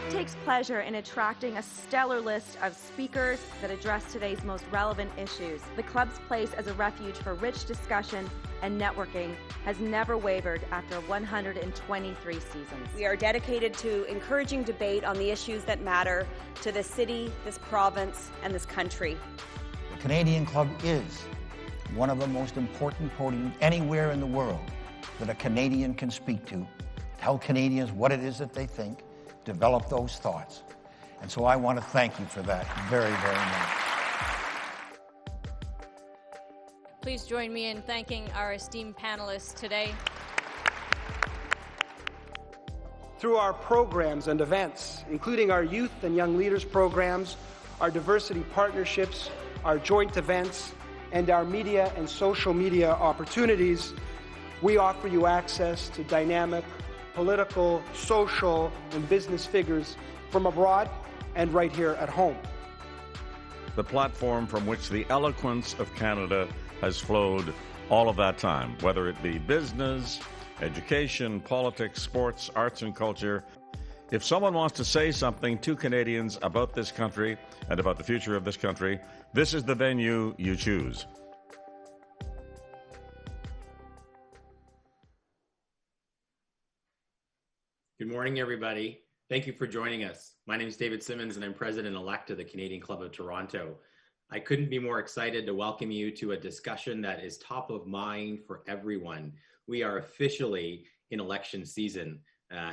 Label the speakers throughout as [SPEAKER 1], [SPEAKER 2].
[SPEAKER 1] takes pleasure in attracting a stellar list of speakers that address today's most relevant issues. The club's place as a refuge for rich discussion and networking has never wavered after 123 seasons.
[SPEAKER 2] We are dedicated to encouraging debate on the issues that matter to this city, this province, and this country.
[SPEAKER 3] The Canadian Club is one of the most important podiums anywhere in the world that a Canadian can speak to, tell Canadians what it is that they think, develop those thoughts. And so I want to thank you for that very, very much.
[SPEAKER 4] Please join me in thanking our esteemed panelists today.
[SPEAKER 5] Through our programs and events, including our youth and young leaders programs, our diversity partnerships, our joint events, and our media and social media opportunities, we offer you access to dynamic political, social, and business figures from abroad and right here at home.
[SPEAKER 6] The platform from which the eloquence of Canada has flowed all of that time, whether it be business, education, politics, sports, arts, and culture. If someone wants to say something to Canadians about this country and about the future of this country, this is the venue you choose.
[SPEAKER 7] Good morning, everybody. Thank you for joining us. My name is David Simmons, and I'm president-elect of the Canadian Club of Toronto. I couldn't be more excited to welcome you to a discussion that is top of mind for everyone. We are officially in election season.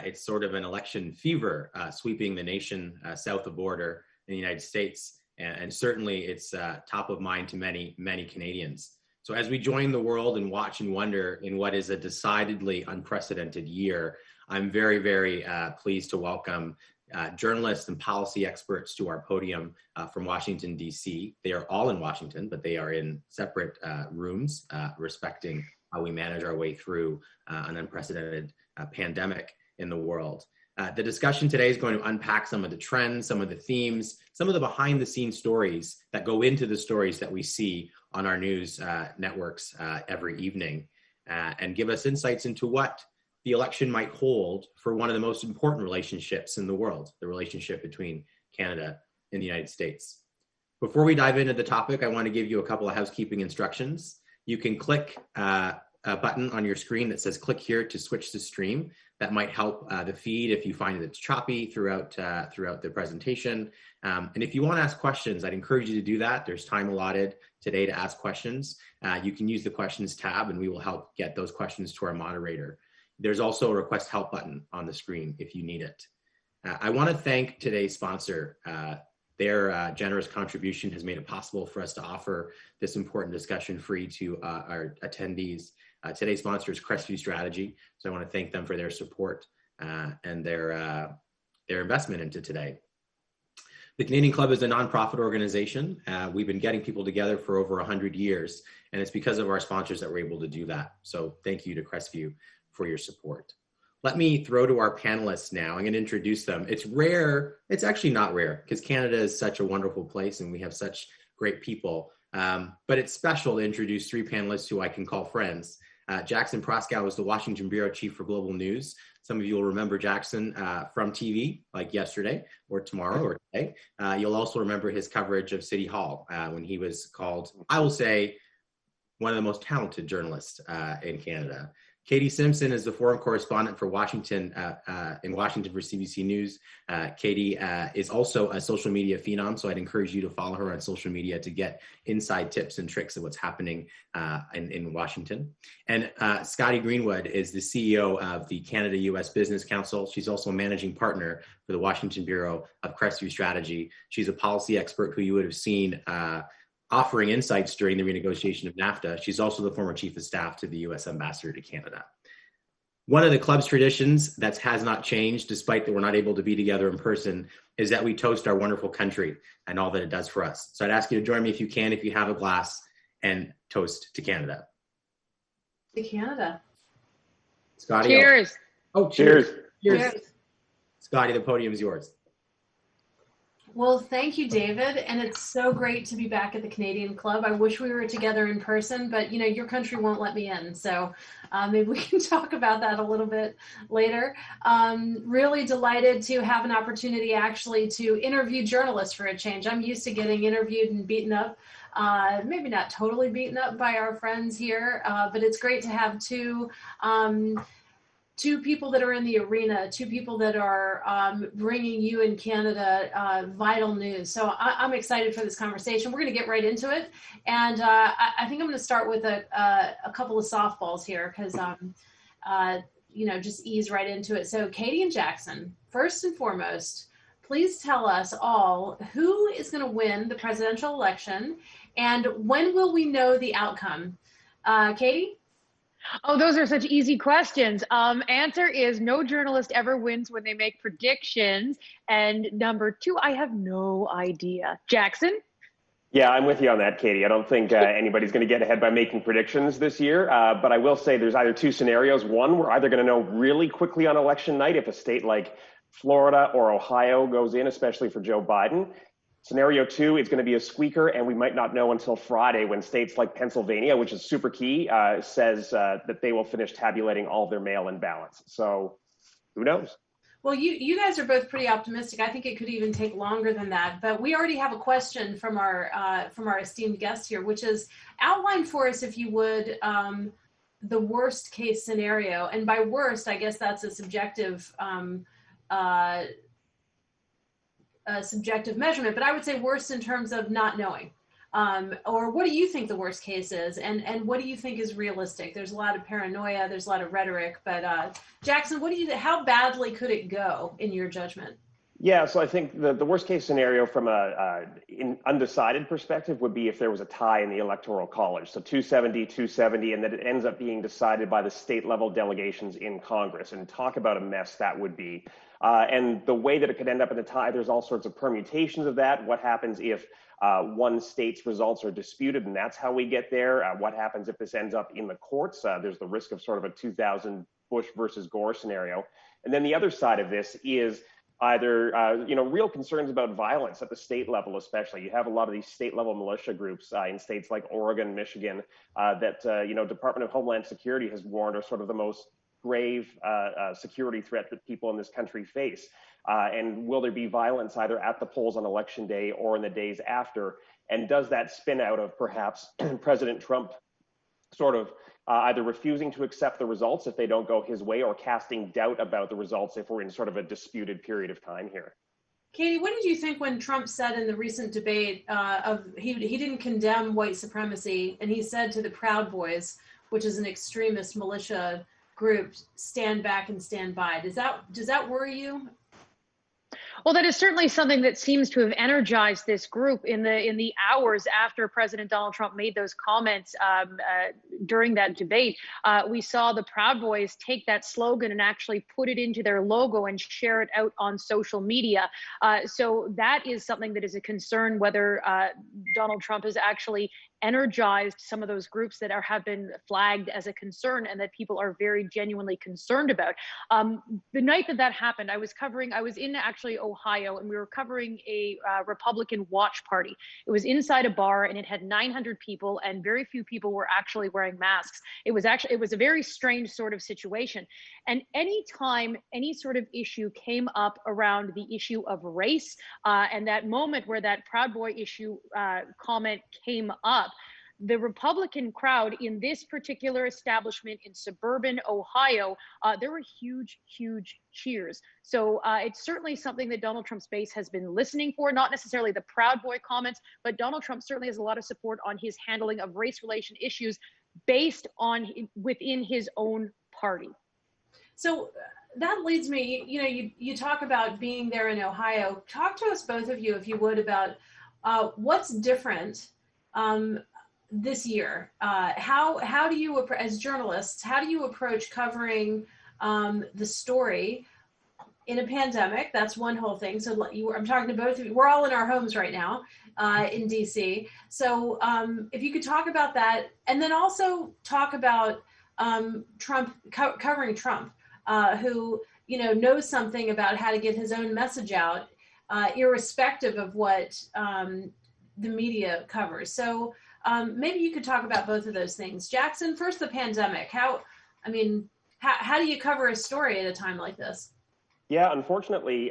[SPEAKER 7] It's sort of an election fever sweeping the nation south of the border in the United States, and certainly it's top of mind to many, many Canadians. So as we join the world and watch and wonder in what is a decidedly unprecedented year, I'm very, very pleased to welcome journalists and policy experts to our podium from Washington, D.C. They are all in Washington, but they are in separate rooms, respecting how we manage our way through an unprecedented pandemic in the world. The discussion today is going to unpack some of the trends, some of the themes, some of the behind-the-scenes stories that go into the stories that we see on our news networks every evening, and give us insights into what the election might hold for one of the most important relationships in the world, the relationship between Canada and the United States. Before we dive into the topic, I want to give you a couple of housekeeping instructions. You can click a button on your screen that says click here to switch to stream. That might help the feed if you find that it's choppy throughout the presentation. And if you want to ask questions, I'd encourage you to do that. There's time allotted today to ask questions. You can use the questions tab and we will help get those questions to our moderator. There's also a request help button on the screen if you need it. I want to thank today's sponsor. Their generous contribution has made it possible for us to offer this important discussion free to our attendees. Today's sponsor is Crestview Strategy, so I want to thank them for their support and their investment into today. The Canadian Club is a nonprofit organization. We've been getting people together for over 100 years, and it's because of our sponsors that we're able to do that. So thank you to Crestview for your support. Let me throw to our panelists now. I'm going to introduce them. It's rare. It's actually not rare because Canada is such a wonderful place and we have such great people. But it's special to introduce three panelists who I can call friends. Jackson Proskow is the Washington Bureau Chief for Global News. Some of you will remember Jackson from TV, like yesterday or tomorrow or today. You'll also remember his coverage of City Hall when he was called, I will say, one of the most talented journalists in Canada. Katie Simpson is the foreign correspondent for Washington, in Washington for CBC News. Katie is also a social media phenom, so I'd encourage you to follow her on social media to get inside tips and tricks of what's happening in Washington. And Scotty Greenwood is the CEO of the Canada-US Business Council. She's also a managing partner for the Washington Bureau of Crestview Strategy. She's a policy expert who you would have seen offering insights during the renegotiation of NAFTA. She's also the former chief of staff to the U.S. ambassador to Canada. One of the club's traditions that has not changed, despite that we're not able to be together in person, is that we toast our wonderful country and all that it does for us. So I'd ask you to join me if you can, if you have a glass, and toast to Canada.
[SPEAKER 8] To Canada.
[SPEAKER 7] Scotty.
[SPEAKER 8] Cheers.
[SPEAKER 7] Oh, cheers.
[SPEAKER 8] Cheers.
[SPEAKER 7] Scotty, the podium is yours.
[SPEAKER 8] Well, thank you, David. And it's so great to be back at the Canadian Club. I wish we were together in person, but your country won't let me in. So maybe we can talk about that a little bit later. Really delighted to have an opportunity actually to interview journalists for a change. I'm used to getting interviewed and beaten up. Maybe not totally beaten up by our friends here, but it's great to have two people that are in the arena, two people that are bringing you in Canada vital news. So I'm excited for this conversation. We're going to get right into it. And I think I'm going to start with a couple of softballs here because, just ease right into it. So Katie and Jackson, first and foremost, please tell us all who is going to win the presidential election and when will we know the outcome? Katie?
[SPEAKER 9] Oh, those are such easy questions. Answer is no journalist ever wins when they make predictions. And number two, I have no idea. Jackson?
[SPEAKER 10] Yeah, I'm with you on that, Katie. I don't think anybody's going to get ahead by making predictions this year. But I will say there's either two scenarios. One, we're either going to know really quickly on election night if a state like Florida or Ohio goes in, especially for Joe Biden. Scenario two is going to be a squeaker, and we might not know until Friday when states like Pennsylvania, which is super key, says that they will finish tabulating all of their mail-in ballots. So who knows?
[SPEAKER 8] Well, you guys are both pretty optimistic. I think it could even take longer than that. But we already have a question from our esteemed guest here, which is outline for us, if you would, the worst case scenario. And by worst, I guess that's a subjective measurement, but I would say worst in terms of not knowing. Or what do you think the worst case is? And what do you think is realistic? There's a lot of paranoia, there's a lot of rhetoric, but Jackson, how badly could it go in your judgment?
[SPEAKER 10] Yeah, so I think the worst case scenario from an undecided perspective would be if there was a tie in the electoral college. So 270, and that it ends up being decided by the state level delegations in Congress. And talk about a mess that would be. And the way that it could end up in a tie, there's all sorts of permutations of that. What happens if one state's results are disputed, and that's how we get there? What happens if this ends up in the courts? There's the risk of sort of a 2000 Bush versus Gore scenario. And then the other side of this is either, real concerns about violence at the state level, especially. You have a lot of these state level militia groups in states like Oregon, Michigan, that, Department of Homeland Security has warned are sort of the most grave security threat that people in this country face. And will there be violence either at the polls on election day or in the days after? And does that spin out of perhaps President Trump sort of either refusing to accept the results if they don't go his way or casting doubt about the results if we're in sort of a disputed period of time here?
[SPEAKER 8] Katie, what did you think when Trump said in the recent debate he didn't condemn white supremacy, and he said to the Proud Boys, which is an extremist militia group, stand back and stand by? Does that worry you?
[SPEAKER 9] Well, that is certainly something that seems to have energized this group in the hours after President Donald Trump made those comments during that debate. We saw the Proud Boys take that slogan and actually put it into their logo and share it out on social media. So that is something that is a concern, whether Donald Trump has actually energized some of those groups that have been flagged as a concern and that people are very genuinely concerned about. The night that happened, I was in actually Ohio, and we were covering a Republican watch party. It was inside a bar, and it had 900 people, and very few people were actually wearing masks. It was a very strange sort of situation. And anytime any sort of issue came up around the issue of race, and that moment where that Proud Boy issue comment came up, the Republican crowd in this particular establishment in suburban Ohio, there were huge, huge cheers. So it's certainly something that Donald Trump's base has been listening for, not necessarily the Proud Boy comments, but Donald Trump certainly has a lot of support on his handling of race relation issues based on within his own party. So
[SPEAKER 8] that leads me, you talk about being there in Ohio. Talk to us, both of you, if you would, about what's different this year. How do you, as journalists, how do you approach covering the story in a pandemic? That's one whole thing. So I'm talking to both of you. We're all in our homes right now in DC. So if you could talk about that, and then also talk about Trump, covering Trump, who knows something about how to get his own message out. irrespective of what the media covers. So maybe you could talk about both of those things. Jackson, first the pandemic. How do you cover a story at a time like this?
[SPEAKER 10] Yeah, unfortunately,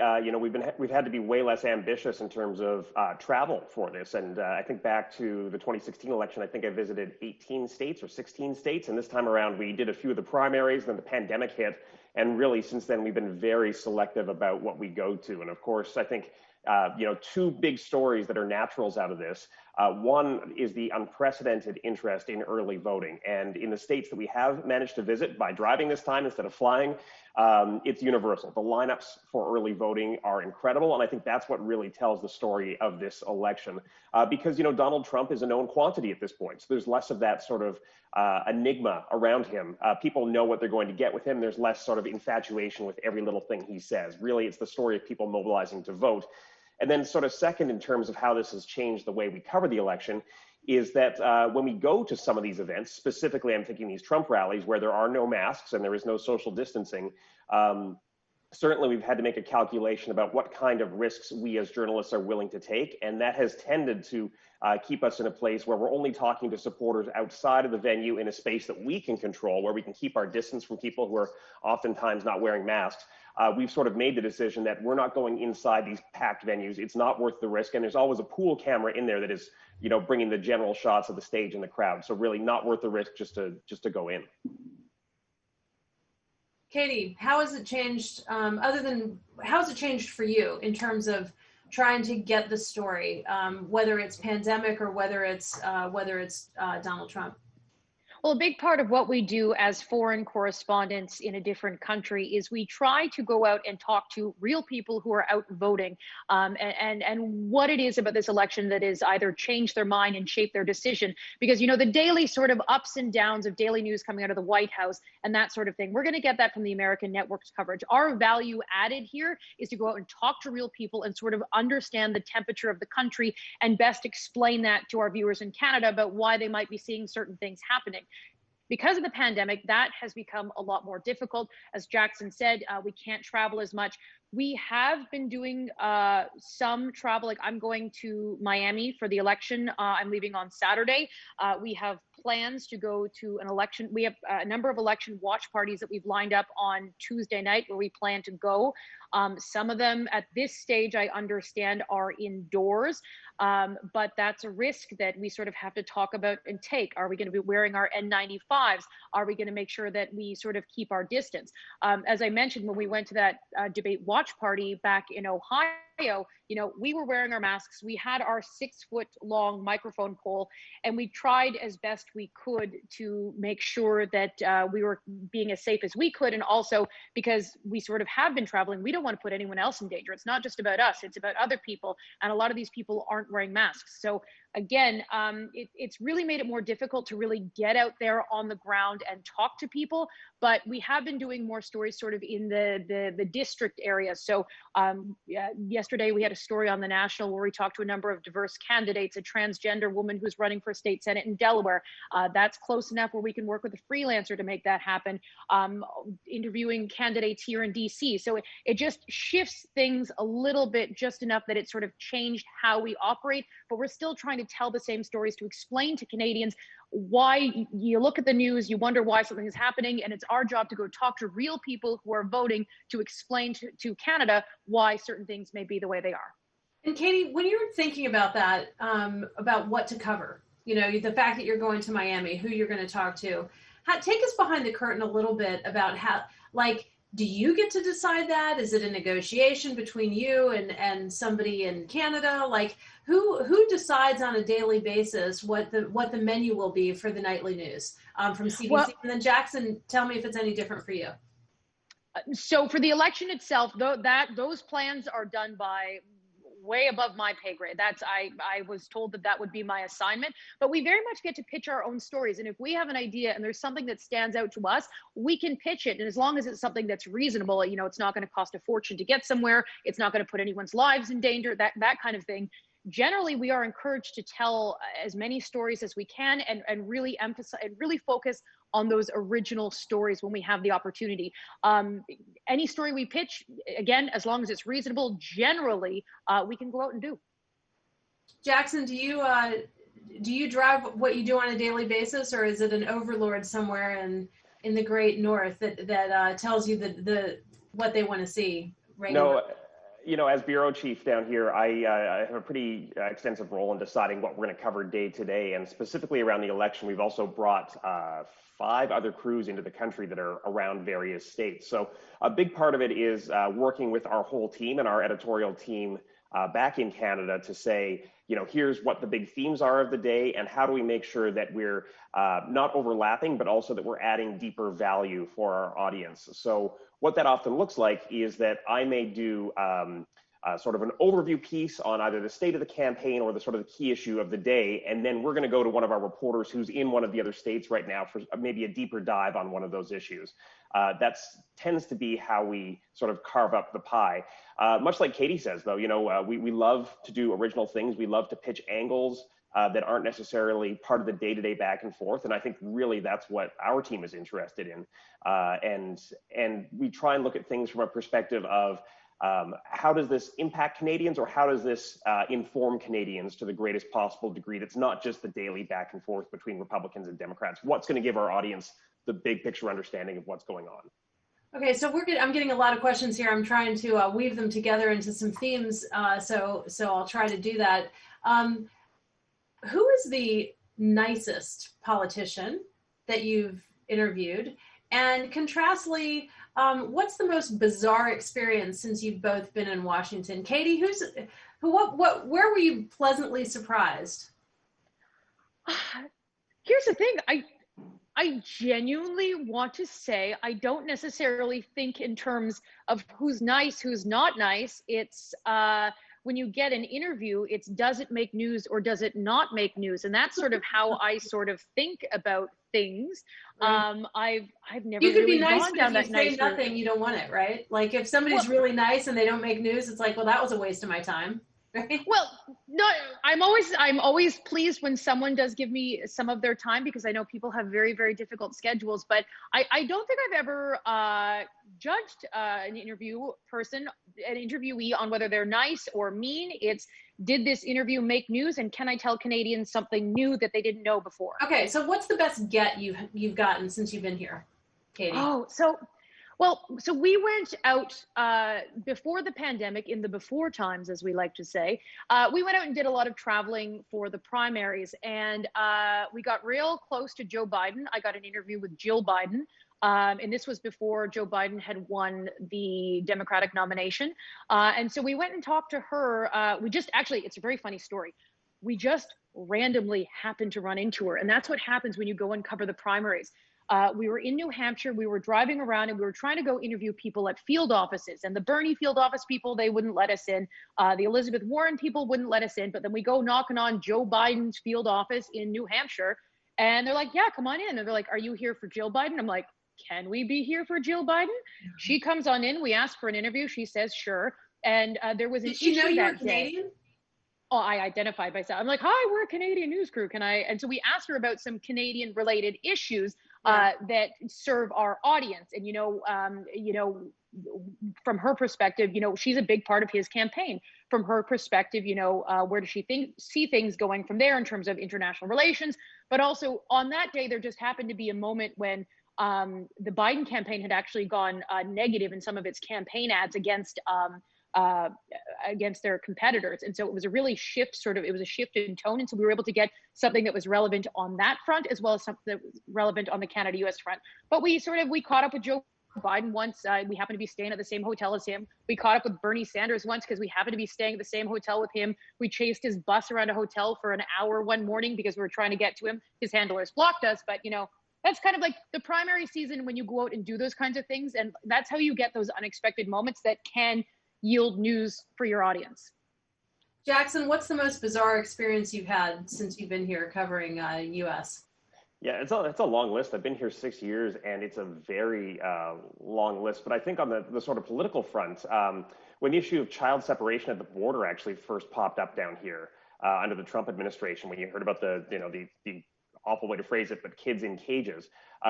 [SPEAKER 10] we've had to be way less ambitious in terms of travel for this. And I think back to the 2016 election, I think I visited 18 states or 16 states. And this time around, we did a few of the primaries, and then the pandemic hit. And really, since then, we've been very selective about what we go to. And of course, I think, two big stories that are naturals out of this. One is the unprecedented interest in early voting. And in the states that we have managed to visit by driving this time instead of flying, it's universal. The lineups for early voting are incredible. And I think that's what really tells the story of this election. Because, Donald Trump is a known quantity at this point. So there's less of that sort of enigma around him. People know what they're going to get with him. There's less sort of infatuation with every little thing he says. Really, it's the story of people mobilizing to vote. And then sort of second, in terms of how this has changed the way we cover the election, is that when we go to some of these events, specifically I'm thinking these Trump rallies where there are no masks and there is no social distancing, certainly we've had to make a calculation about what kind of risks we as journalists are willing to take. And that has tended to keep us in a place where we're only talking to supporters outside of the venue in a space that we can control, where we can keep our distance from people who are oftentimes not wearing masks. We've sort of made the decision that we're not going inside these packed venues. It's not worth the risk. And there's always a pool camera in there that is, bringing the general shots of the stage and the crowd. So really not worth the risk just to go in.
[SPEAKER 8] Katie, how has it changed, how has it changed for you in terms of trying to get the story, whether it's pandemic or whether it's Donald Trump?
[SPEAKER 9] Well, a big part of what we do as foreign correspondents in a different country is we try to go out and talk to real people who are out voting, and what it is about this election that has either changed their mind and shaped their decision. Because, the daily sort of ups and downs of daily news coming out of the White House and that sort of thing, we're going to get that from the American network's coverage. Our value added here is to go out and talk to real people and sort of understand the temperature of the country and best explain that to our viewers in Canada about why they might be seeing certain things happening. Because of the pandemic, that has become a lot more difficult. As Jackson said, we can't travel as much. We have been doing some travel. Like I'm going to Miami for the election. I'm leaving on Saturday. We have plans to go to an election. We have a number of election watch parties that we've lined up on Tuesday night where we plan to go. Some of them at this stage, I understand, are indoors, but that's a risk that we sort of have to talk about and take. Are we going to be wearing our N95s? Are we going to make sure that we sort of keep our distance? As I mentioned, when we went to that debate watch party back in Ohio, we were wearing our masks. We had our 6-foot-long microphone pole, and we tried as best we could to make sure that we were being as safe as we could. And also because we sort of have been traveling, we don't want to put anyone else in danger. It's not just about us, it's about other people. And a lot of these people aren't wearing masks. So again, it's really made it more difficult to really get out there on the ground and talk to people. But we have been doing more stories sort of in the district area. So yesterday we had a story on the National where we talked to a number of diverse candidates, a transgender woman who's running for state senate in Delaware. That's close enough where we can work with a freelancer to make that happen. Interviewing candidates here in DC. So it just shifts things a little bit, just enough that it sort of changed how we operate, but we're still trying to tell the same stories to explain to Canadians why you look at the news, you wonder why something is happening, and it's our job to go talk to real people who are voting to explain to Canada why certain things may be the way they are.
[SPEAKER 8] And Katie, when you're thinking about that, about what to cover, the fact that you're going to Miami, who you're going to talk to, take us behind the curtain a little bit about how, do you get to decide that? Is it a negotiation between you and somebody in Canada? Who decides on a daily basis what the menu will be for the nightly news from CBC? Well, and then Jackson, tell me if it's any different for you.
[SPEAKER 9] So for the election itself, those plans are done by way above my pay grade. I was told that would be my assignment, but we very much get to pitch our own stories. And if we have an idea and there's something that stands out to us, we can pitch it. And as long as it's something that's reasonable, it's not going to cost a fortune to get somewhere. It's not going to put anyone's lives in danger, that kind of thing. generally we are encouraged to tell as many stories as we can and really emphasize and really focus on those original stories when we have the opportunity. Any story we pitch, again, as long as it's reasonable, generally we can go out and do.
[SPEAKER 8] Jackson, do you drive what you do on a daily basis, or is it an overlord somewhere in the great north that tells you what they want to see regularly?
[SPEAKER 10] No, as bureau chief down here, I have a pretty extensive role in deciding what we're going to cover day to day, and specifically around the election, we've also brought 5 other crews into the country that are around various states. So a big part of it is working with our whole team and our editorial team back in Canada to say, here's what the big themes are of the day, and how do we make sure that we're not overlapping, but also that we're adding deeper value for our audience. So what that often looks like is that I may do sort of an overview piece on either the state of the campaign or the sort of the key issue of the day, and then we're going to go to one of our reporters who's in one of the other states right now for maybe a deeper dive on one of those issues. That tends to be how we sort of carve up the pie. Much like Katie says, though, we love to do original things. We love to pitch angles that aren't necessarily part of the day-to-day back and forth. And I think really that's what our team is interested in. And we try and look at things from a perspective of how does this impact Canadians, or how does this inform Canadians to the greatest possible degree? That's not just the daily back and forth between Republicans and Democrats. What's going to give our audience the big picture understanding of what's going on?
[SPEAKER 8] Okay, so I'm getting a lot of questions here. I'm trying to weave them together into some themes, so I'll try to do that. Who is the nicest politician that you've interviewed? And contrastly, what's the most bizarre experience since you've both been in Washington? Katie, where were you pleasantly surprised?
[SPEAKER 9] Here's the thing. I genuinely want to say I don't necessarily think in terms of who's nice, who's not nice. It's when you get an interview, it's does it make news or does it not make news? And that's sort of how I sort of think about things. I've never really gone down that nice route.
[SPEAKER 8] If you say nothing, you don't want it, right? Like if somebody's really nice and they don't make news, it's like, well, that was a waste of my time.
[SPEAKER 9] Well, no, I'm always pleased when someone does give me some of their time, because I know people have very, very difficult schedules, but I don't think I've ever judged an interviewee on whether they're nice or mean. It's, did this interview make news, and can I tell Canadians something new that they didn't know before?
[SPEAKER 8] Okay, so what's the best get you've gotten since you've been here, Katie?
[SPEAKER 9] So we went out before the pandemic, in the before times, as we like to say. We went out and did a lot of traveling for the primaries, and we got real close to Joe Biden. I got an interview with Jill Biden, and this was before Joe Biden had won the Democratic nomination. And so we went and talked to her. It's a very funny story. We just randomly happened to run into her, and that's what happens when you go and cover the primaries. We were in New Hampshire, we were driving around, and we were trying to go interview people at field offices, and the Bernie field office people, they wouldn't let us in. The Elizabeth Warren people wouldn't let us in, but then we go knocking on Joe Biden's field office in New Hampshire, and they're like, yeah, come on in. And they're like, are you here for Jill Biden? I'm like, can we be here for Jill Biden? Mm-hmm. She comes on in, we ask for an interview, she says, sure. And there was an issue that day. Did she know you were Canadian? Oh, I identified myself. I'm like, hi, we're a Canadian news crew. And so we asked her about some Canadian related issues that serve our audience. And, from her perspective, she's a big part of his campaign. From her perspective, where does she see things going from there in terms of international relations? But also on that day, there just happened to be a moment when the Biden campaign had actually gone negative in some of its campaign ads against their competitors. And so it was a really shift in tone. And so we were able to get something that was relevant on that front, as well as something that was relevant on the Canada-US front. But we caught up with Joe Biden once. We happened to be staying at the same hotel as him. We caught up with Bernie Sanders once because we happened to be staying at the same hotel with him. We chased his bus around a hotel for an hour one morning because we were trying to get to him. His handlers blocked us, but that's kind of like the primary season when you go out and do those kinds of things. And that's how you get those unexpected moments that can yield news for your audience.
[SPEAKER 8] Jackson, what's the most bizarre experience you've had since you've been here covering U.S.?
[SPEAKER 10] Yeah, it's a long list. I've been here 6 years, and it's a very long list. But I think on the sort of political front, when the issue of child separation at the border actually first popped up down here under the Trump administration, when you heard about the awful way to phrase it, but kids in cages,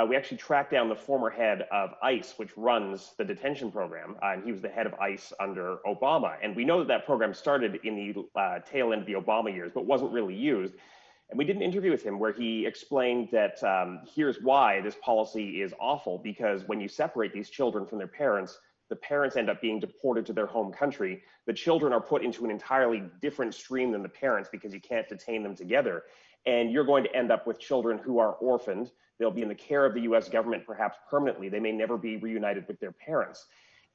[SPEAKER 10] we actually tracked down the former head of ICE, which runs the detention program, and he was the head of ICE under Obama. And we know that program started in the tail end of the Obama years, but wasn't really used. And we did an interview with him where he explained that here's why this policy is awful, because when you separate these children from their parents, the parents end up being deported to their home country. The children are put into an entirely different stream than the parents because you can't detain them together. And you're going to end up with children who are orphaned. They'll be in the care of the US government, perhaps permanently. They may never be reunited with their parents.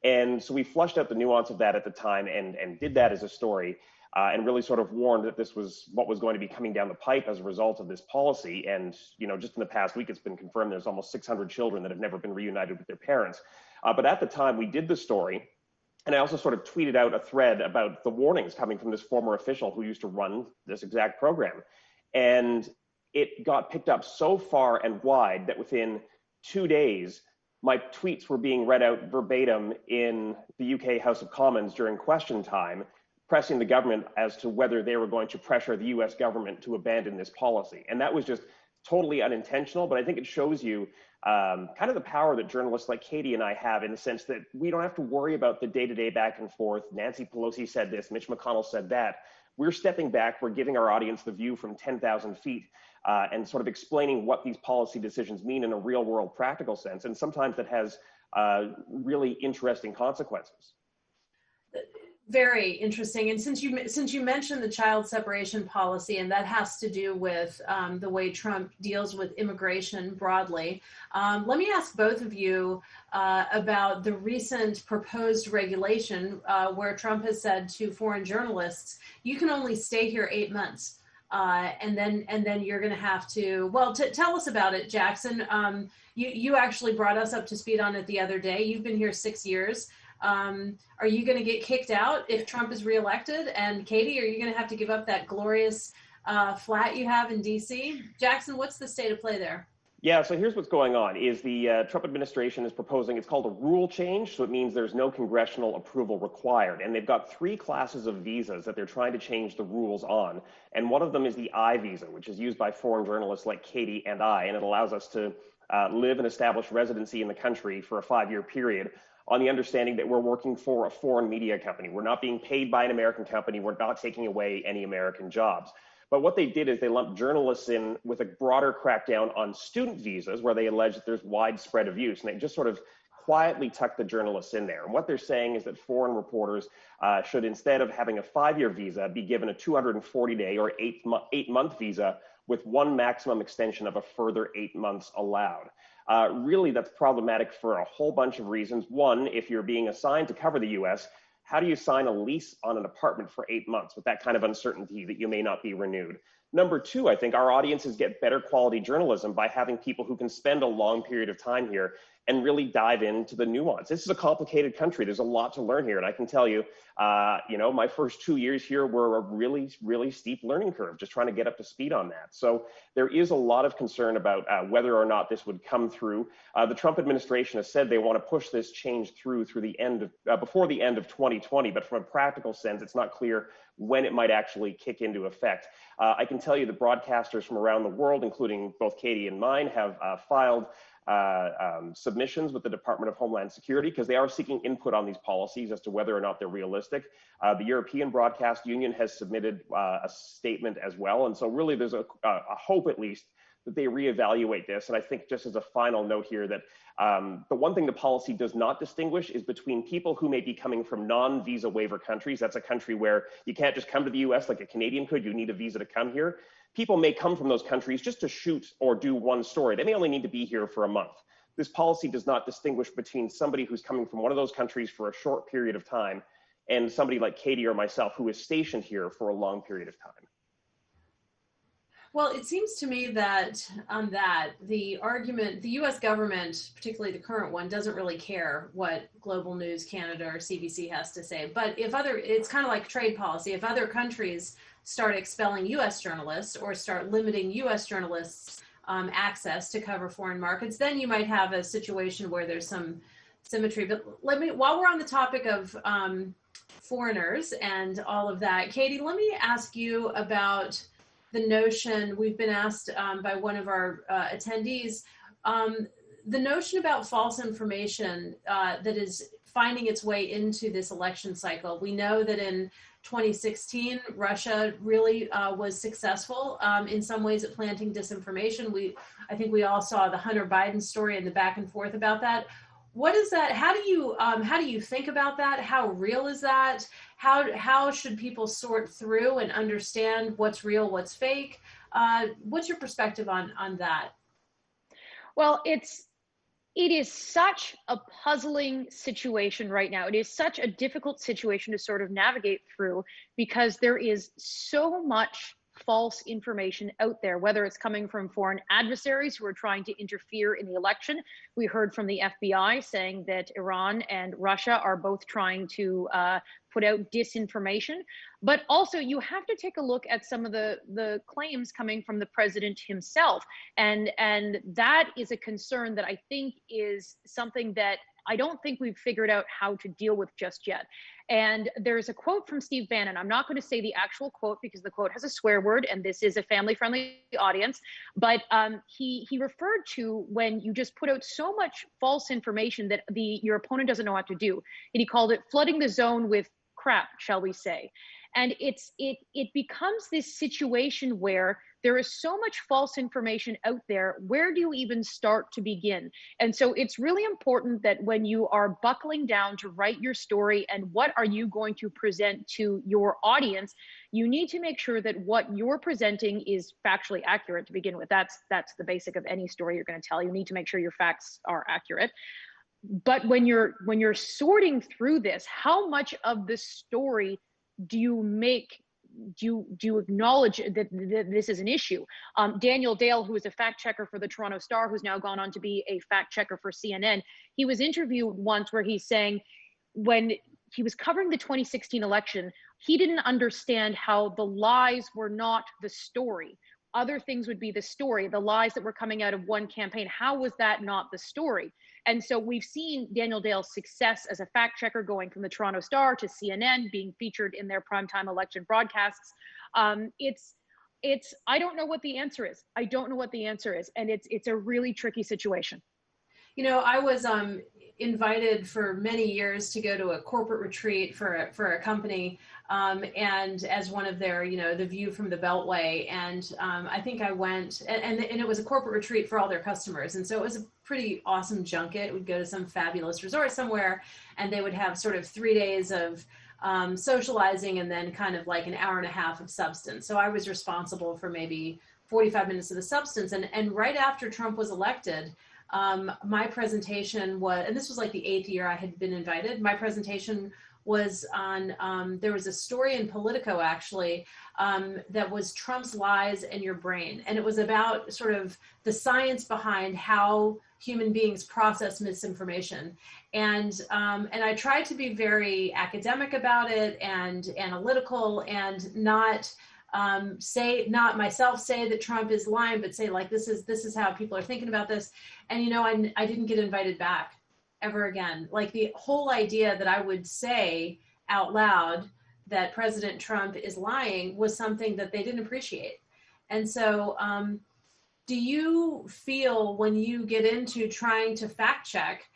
[SPEAKER 10] And so we flushed out the nuance of that at the time and did that as a story. And really sort of warned that this was what was going to be coming down the pipe as a result of this policy. And, just in the past week, it's been confirmed there's almost 600 children that have never been reunited with their parents. But at the time we did the story, and I also sort of tweeted out a thread about the warnings coming from this former official who used to run this exact program. And it got picked up so far and wide that within 2 days, my tweets were being read out verbatim in the UK House of Commons during question time, pressing the government as to whether they were going to pressure the US government to abandon this policy. And that was just totally unintentional, but I think it shows you kind of the power that journalists like Katie and I have, in the sense that we don't have to worry about the day-to-day back and forth. Nancy Pelosi said this, Mitch McConnell said that. We're stepping back, we're giving our audience the view from 10,000 feet and sort of explaining what these policy decisions mean in a real world practical sense. And sometimes that has really interesting consequences.
[SPEAKER 8] Very interesting. And since you mentioned the child separation policy, and that has to do with the way Trump deals with immigration broadly, let me ask both of you about the recent proposed regulation where Trump has said to foreign journalists, you can only stay here 8 months. And then you're going to have to, tell us about it, Jackson. You actually brought us up to speed on it the other day. You've been here 6 years. Are you going to get kicked out if Trump is reelected? And Katie, are you going to have to give up that glorious flat you have in DC? Jackson, what's the state of play there?
[SPEAKER 10] Yeah, so here's what's going on is the Trump administration is proposing, it's called a rule change. So it means there's no congressional approval required. And they've got 3 classes of visas that they're trying to change the rules on. And one of them is the I visa, which is used by foreign journalists like Katie and I. And it allows us to live and establish residency in the country for a 5-year period, on the understanding that we're working for a foreign media company. We're not being paid by an American company. We're not taking away any American jobs. But what they did is they lumped journalists in with a broader crackdown on student visas, where they allege that there's widespread abuse. And they just sort of quietly tucked the journalists in there. And what they're saying is that foreign reporters should, instead of having a 5-year visa, be given a 240-day or 8-month visa with one maximum extension of a further 8 months allowed. Really, that's problematic for a whole bunch of reasons. One, if you're being assigned to cover the US, how do you sign a lease on an apartment for 8 months with that kind of uncertainty that you may not be renewed? Number 2, I think our audiences get better quality journalism by having people who can spend a long period of time here and really dive into the nuance. This is a complicated country. There's a lot to learn here. And I can tell you, my first 2 years here were a really, really steep learning curve, just trying to get up to speed on that. So there is a lot of concern about whether or not this would come through. The Trump administration has said they want to push this change through the end of, before the end of 2020. But from a practical sense, it's not clear when it might actually kick into effect. I can tell you that broadcasters from around the world, including both Katie and mine, have filed submissions with the Department of Homeland Security, because they are seeking input on these policies as to whether or not they're realistic. The European Broadcast Union has submitted a statement as well. And so really there's a hope, at least, that they reevaluate this. And I think, just as a final note here, that the one thing the policy does not distinguish is between people who may be coming from non-visa waiver countries. That's a country where you can't just come to the US like a Canadian could. You need a visa to come here. People may come from those countries just to shoot or do one story. They may only need to be here for a month. This policy does not distinguish between somebody who's coming from one of those countries for a short period of time and somebody like Katie or myself who is stationed here for a long period of time.
[SPEAKER 8] Well, it seems to me that on that, the argument, the US government, particularly the current one, doesn't really care what Global News Canada or CBC has to say. But it's kind of like trade policy. If other countries start expelling US journalists or start limiting US journalists' access to cover foreign markets, then you might have a situation where there's some symmetry. But while we're on the topic of foreigners and all of that, Katie, let me ask you about the notion, we've been asked by one of our attendees, the notion about false information that is finding its way into this election cycle. We know that in 2016, Russia really was successful in some ways at planting disinformation. I think we all saw the Hunter Biden story and the back and forth about that. What is that? How do you think about that? How real is that? How should people sort through and understand what's real, what's fake? What's your perspective on that?
[SPEAKER 9] Well, it is such a puzzling situation right now. It is such a difficult situation to sort of navigate through because there is so much false information out there, whether it's coming from foreign adversaries who are trying to interfere in the election. We heard from the FBI saying that Iran and Russia are both trying to put out disinformation. But also you have to take a look at some of the claims coming from the president himself. And that is a concern that I think is something that I don't think we've figured out how to deal with just yet. And there's a quote from Steve Bannon. I'm not going to say the actual quote because the quote has a swear word and this is a family-friendly audience. But he referred to when you just put out so much false information that your opponent doesn't know what to do. And he called it flooding the zone with crap, shall we say. And it becomes this situation where there is so much false information out there. Where do you even start to begin? And so it's really important that when you are buckling down to write your story and what are you going to present to your audience, you need to make sure that what you're presenting is factually accurate to begin with. That's the basic of any story you're going to tell. You need to make sure your facts are accurate. But when you're sorting through this, how much of the story do you acknowledge that this is an issue? Daniel Dale, who is a fact checker for the Toronto Star, who's now gone on to be a fact checker for CNN, he was interviewed once where he's saying when he was covering the 2016 election, he didn't understand how the lies were not the story. Other things would be the story, the lies that were coming out of one campaign. How was that not the story? And so we've seen Daniel Dale's success as a fact checker going from the Toronto Star to CNN, being featured in their primetime election broadcasts. I don't know what the answer is. I don't know what the answer is. And it's a really tricky situation.
[SPEAKER 8] You know, I was invited for many years to go to a corporate retreat for a company, and as one of their, the view from the Beltway. And I think I went, and it was a corporate retreat for all their customers. And so it was a pretty awesome junket. We'd go to some fabulous resort somewhere, and they would have sort of 3 days of socializing and then kind of like an hour and a half of substance. So I was responsible for maybe 45 minutes of the substance. And right after Trump was elected, my presentation was, and this was like the 8th year I had been invited, my presentation was on, there was a story in Politico actually, that was Trump's Lies in Your Brain. And it was about sort of the science behind how human beings process misinformation. And I tried to be very academic about it and analytical and not not myself say that Trump is lying, but say like, this is how people are thinking about this. And, I didn't get invited back ever again. Like the whole idea that I would say out loud that President Trump is lying was something that they didn't appreciate. And so, do you feel when you get into trying to fact check,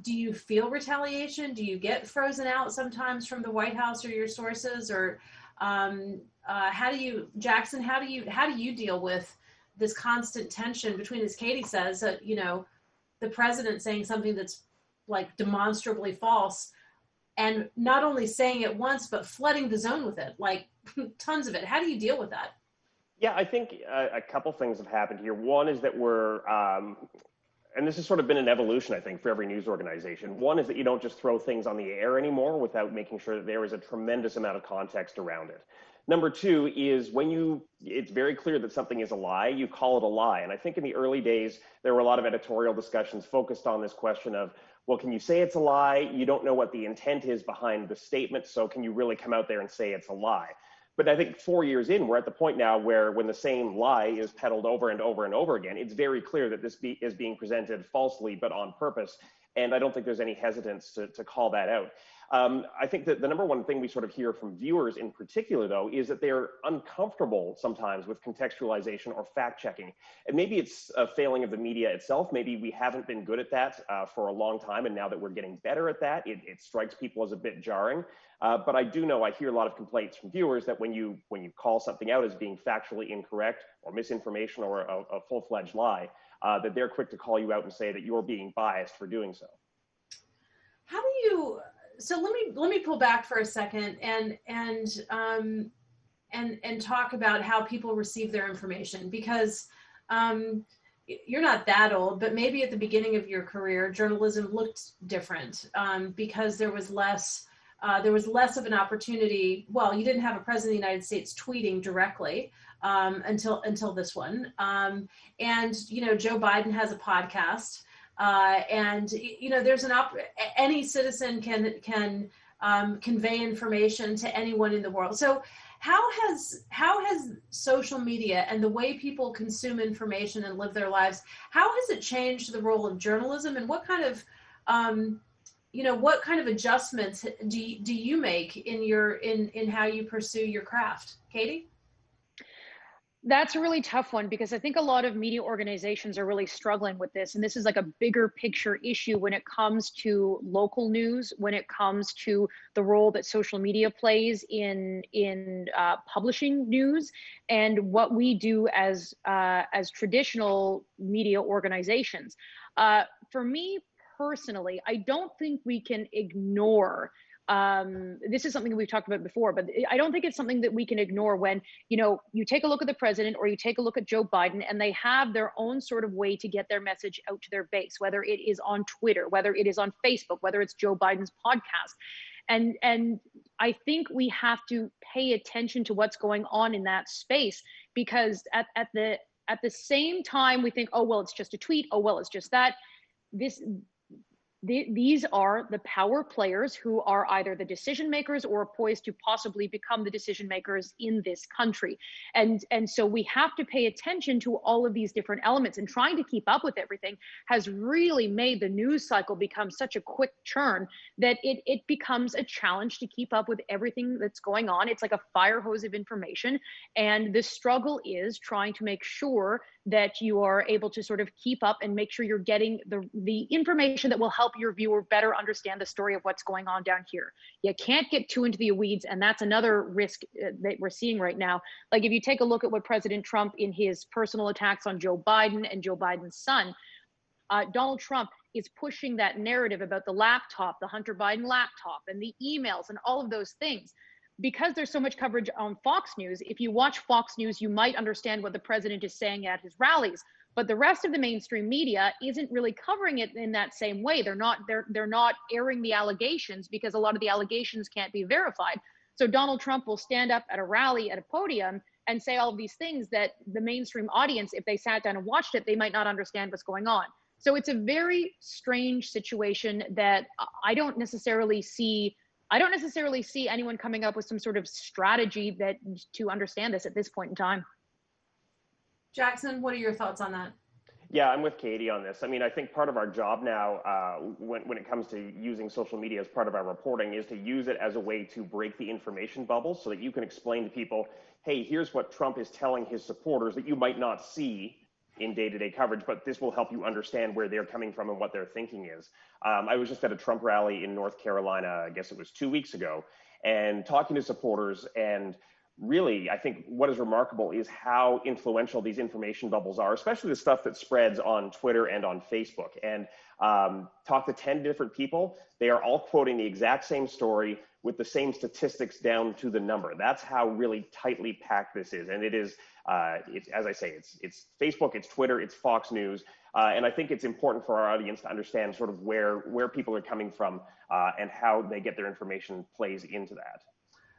[SPEAKER 8] do you feel retaliation? Do you get frozen out sometimes from the White House or your sources, or how do you, Jackson, how do you deal with this constant tension between, as Katie says, the president saying something that's like demonstrably false and not only saying it once, but flooding the zone with it, like tons of it. How do you deal with that?
[SPEAKER 10] Yeah, I think a couple things have happened here. One is that we're, and this has sort of been an evolution, I think, for every news organization. One is that you don't just throw things on the air anymore without making sure that there is a tremendous amount of context around it. Number two is when it's very clear that something is a lie, you call it a lie. And I think in the early days, there were a lot of editorial discussions focused on this question of, well, can you say it's a lie? You don't know what the intent is behind the statement, so can you really come out there and say it's a lie? But I think 4 years in, we're at the point now where when the same lie is peddled over and over and over again, it's very clear that this is being presented falsely, but on purpose. And I don't think there's any hesitance to call that out. I think that the number one thing we sort of hear from viewers in particular, though, is that they're uncomfortable sometimes with contextualization or fact checking. And maybe it's a failing of the media itself. Maybe we haven't been good at that for a long time. And now that we're getting better at that, it strikes people as a bit jarring. But I do know I hear a lot of complaints from viewers that when you call something out as being factually incorrect or misinformation or a full-fledged lie, that they're quick to call you out and say that you're being biased for doing so.
[SPEAKER 8] How do you? So let me pull back for a second and talk about how people receive their information, because you're not that old, but maybe at the beginning of your career, journalism looked different because there was less of an opportunity. Well, you didn't have a president of the United States tweeting directly until this one, and Joe Biden has a podcast. And there's any citizen can convey information to anyone in the world. So how has social media and the way people consume information and live their lives, how has it changed the role of journalism, and what kind of adjustments do you make in how you pursue your craft? Katie?
[SPEAKER 9] That's a really tough one, because I think a lot of media organizations are really struggling with this. And this is like a bigger picture issue when it comes to local news, when it comes to the role that social media plays in publishing news, and what we do as traditional media organizations. For me personally, I don't think we can ignore this is something that we've talked about before, but I don't think it's something that we can ignore when, you take a look at the president or you take a look at Joe Biden, and they have their own sort of way to get their message out to their base, whether it is on Twitter, whether it is on Facebook, whether it's Joe Biden's podcast. And I think we have to pay attention to what's going on in that space, because at the same time we think, oh, well, it's just a tweet. Oh, well, it's just that. These are the power players who are either the decision makers or poised to possibly become the decision makers in this country. And so we have to pay attention to all of these different elements, and trying to keep up with everything has really made the news cycle become such a quick churn that it becomes a challenge to keep up with everything that's going on. It's like a fire hose of information. And the struggle is trying to make sure that you are able to sort of keep up and make sure you're getting the information that will help your viewer better understand the story of what's going on down here. You can't get too into the weeds, and that's another risk that we're seeing right now. Like if you take a look at what President Trump, in his personal attacks on Joe Biden and Joe Biden's son, Donald Trump is pushing that narrative about the laptop, the Hunter Biden laptop, and the emails and all of those things. Because there's so much coverage on Fox News, if you watch Fox News, you might understand what the president is saying at his rallies. But the rest of the mainstream media isn't really covering it in that same way. They're not airing the allegations, because a lot of the allegations can't be verified. So Donald Trump will stand up at a rally at a podium and say all of these things that the mainstream audience, if they sat down and watched it, they might not understand what's going on. So it's a very strange situation that I don't necessarily see anyone coming up with some sort of strategy to understand this at this point in time.
[SPEAKER 8] Jackson, what are your thoughts on that?
[SPEAKER 10] Yeah, I'm with Katie on this. I mean, I think part of our job now, when it comes to using social media as part of our reporting, is to use it as a way to break the information bubble, so that you can explain to people, hey, here's what Trump is telling his supporters that you might not see in day-to-day coverage, but this will help you understand where they're coming from and what their thinking is. I was just at a Trump rally in North Carolina, I guess it was 2 weeks ago, and talking to supporters. And really, I think what is remarkable is how influential these information bubbles are, especially the stuff that spreads on Twitter and on Facebook. And talk to 10 different people, they are all quoting the exact same story with the same statistics down to the number. That's how really tightly packed this is. And it is, as I say, it's Facebook, it's Twitter, it's Fox News. And I think it's important for our audience to understand sort of where people are coming from and how they get their information plays into that.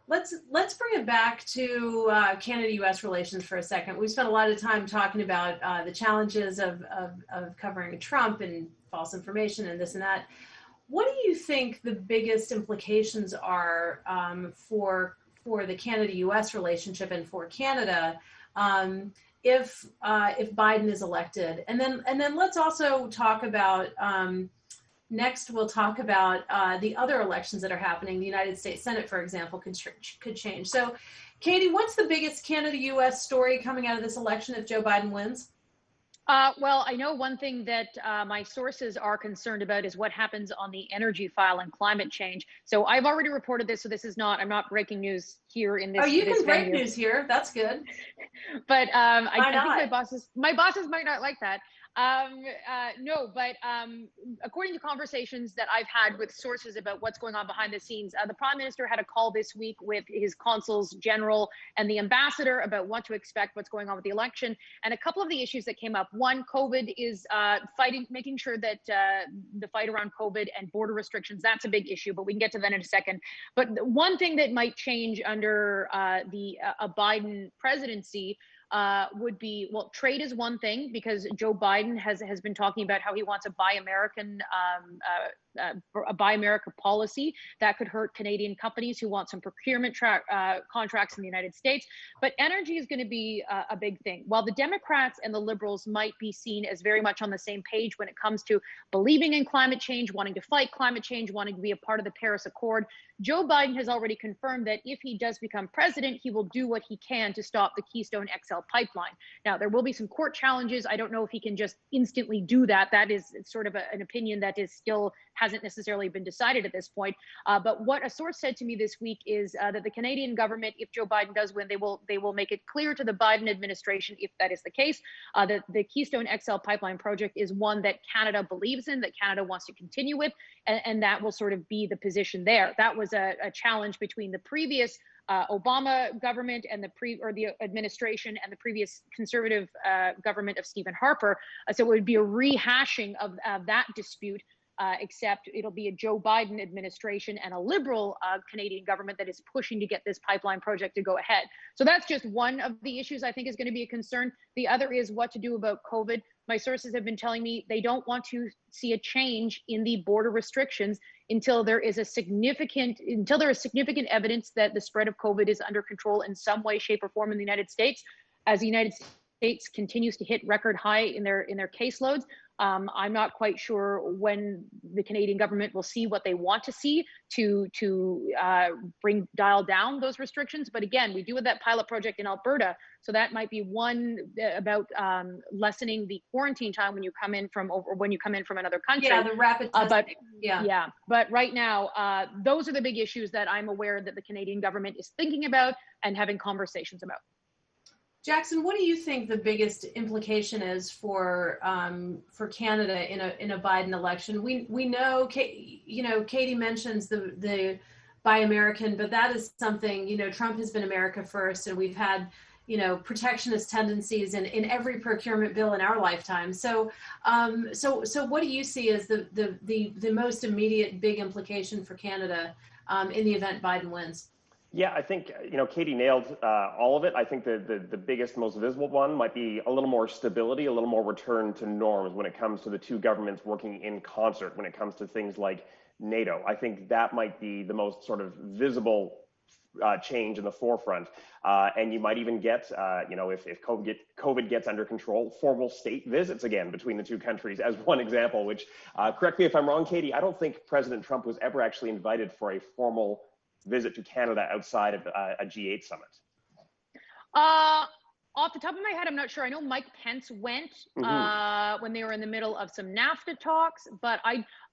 [SPEAKER 8] Let's bring it back to Canada-U.S. relations for a second. We spent a lot of time talking about the challenges of covering Trump and false information and this and that. What do you think the biggest implications are for the Canada-U.S. relationship and for Canada if Biden is elected. And then let's also talk about next. We'll talk about the other elections that are happening. The United States Senate, for example, could change. So, Katie, what's the biggest Canada-U.S. story coming out of this election if Joe Biden wins?
[SPEAKER 9] Well, I know one thing that my sources are concerned about is what happens on the energy file and climate change. So I've already reported this, so I'm not breaking news here in this.
[SPEAKER 8] Oh, you
[SPEAKER 9] this
[SPEAKER 8] can break
[SPEAKER 9] venue.
[SPEAKER 8] News here. That's good.
[SPEAKER 9] But I think my bosses might not like that. According to conversations that I've had with sources about what's going on behind the scenes, the Prime Minister had a call this week with his consuls general and the ambassador about what to expect, what's going on with the election. And a couple of the issues that came up, one, COVID is making sure that the fight around COVID and border restrictions, that's a big issue, but we can get to that in a second. But one thing that might change under a Biden presidency would be, well, trade is one thing, because Joe Biden has been talking about how he wants a Buy America policy that could hurt Canadian companies who want some procurement contracts in the United States. But energy is going to be a big thing. While the Democrats and the Liberals might be seen as very much on the same page when it comes to believing in climate change, wanting to fight climate change, wanting to be a part of the Paris Accord, Joe Biden has already confirmed that if he does become president, he will do what he can to stop the Keystone XL pipeline. Now, there will be some court challenges. I don't know if he can just instantly do that. That is sort of an opinion that is still hasn't necessarily been decided at this point. But what a source said to me this week is that the Canadian government, if Joe Biden does win, they will make it clear to the Biden administration, if that is the case, that the Keystone XL pipeline project is one that Canada believes in, that Canada wants to continue with, and that will sort of be the position there. That was a challenge between the previous Obama government and the administration and the previous conservative government of Stephen Harper. So it would be a rehashing of that dispute, except it'll be a Joe Biden administration and a liberal Canadian government that is pushing to get this pipeline project to go ahead. So that's just one of the issues I think is going to be a concern. The other is what to do about COVID. My sources have been telling me they don't want to see a change in the border restrictions until there is significant evidence that the spread of COVID is under control in some way, shape, or form in the United States. As the United States continues to hit record high in their caseloads, I'm not quite sure when the Canadian government will see what they want to see to dial down those restrictions. But again, we do have that pilot project in Alberta, so that might be one about lessening the quarantine time when you come in from another country.
[SPEAKER 8] Yeah, the rapid testing.
[SPEAKER 9] But right now, those are the big issues that I'm aware that the Canadian government is thinking about and having conversations about.
[SPEAKER 8] Jackson, what do you think the biggest implication is for Canada in a Biden election? We know, Katie mentions the Buy American, but that is something, Trump has been America first, and we've had, protectionist tendencies in every procurement bill in our lifetime. So what do you see as the most immediate big implication for Canada in the event Biden wins?
[SPEAKER 10] Yeah, I think, Katie nailed all of it. I think the biggest, most visible one might be a little more stability, a little more return to norms when it comes to the two governments working in concert when it comes to things like NATO. I think that might be the most sort of visible change in the forefront. And you might even get, if COVID gets under control, formal state visits again between the two countries as one example, which, correct me if I'm wrong, Katie, I don't think President Trump was ever actually invited for a formal visit to Canada outside of a G8 summit.
[SPEAKER 9] Off the top of my head, I'm not sure. I know Mike Pence went when they were in the middle of some NAFTA talks, but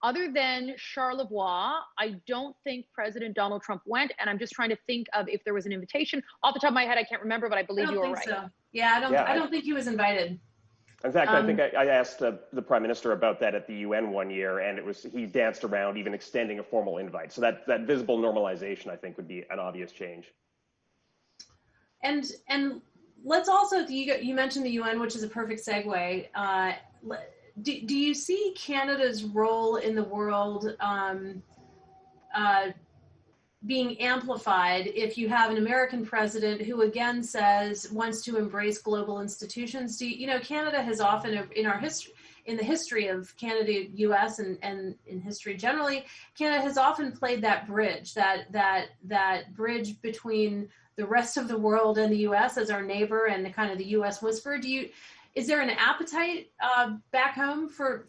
[SPEAKER 9] other than Charlevoix, I don't think President Donald Trump went, and I'm just trying to think of if there was an invitation. Off the top of my head, I can't remember, but I believe you were right.
[SPEAKER 8] So. Yeah, I don't think he was invited.
[SPEAKER 10] In fact, I think I asked the Prime Minister about that at the UN one year, and he danced around even extending a formal invite. So that visible normalization, I think, would be an obvious change.
[SPEAKER 8] And let's also, you mentioned the UN, which is a perfect segue. Do you see Canada's role in the world being amplified if you have an American president who again wants to embrace global institutions? Canada has often in our history, in the history of Canada, U.S. and in history generally, Canada has often played that bridge, that bridge between the rest of the world and the U.S. as our neighbor and the kind of the U.S. whisper. Is there an appetite back home for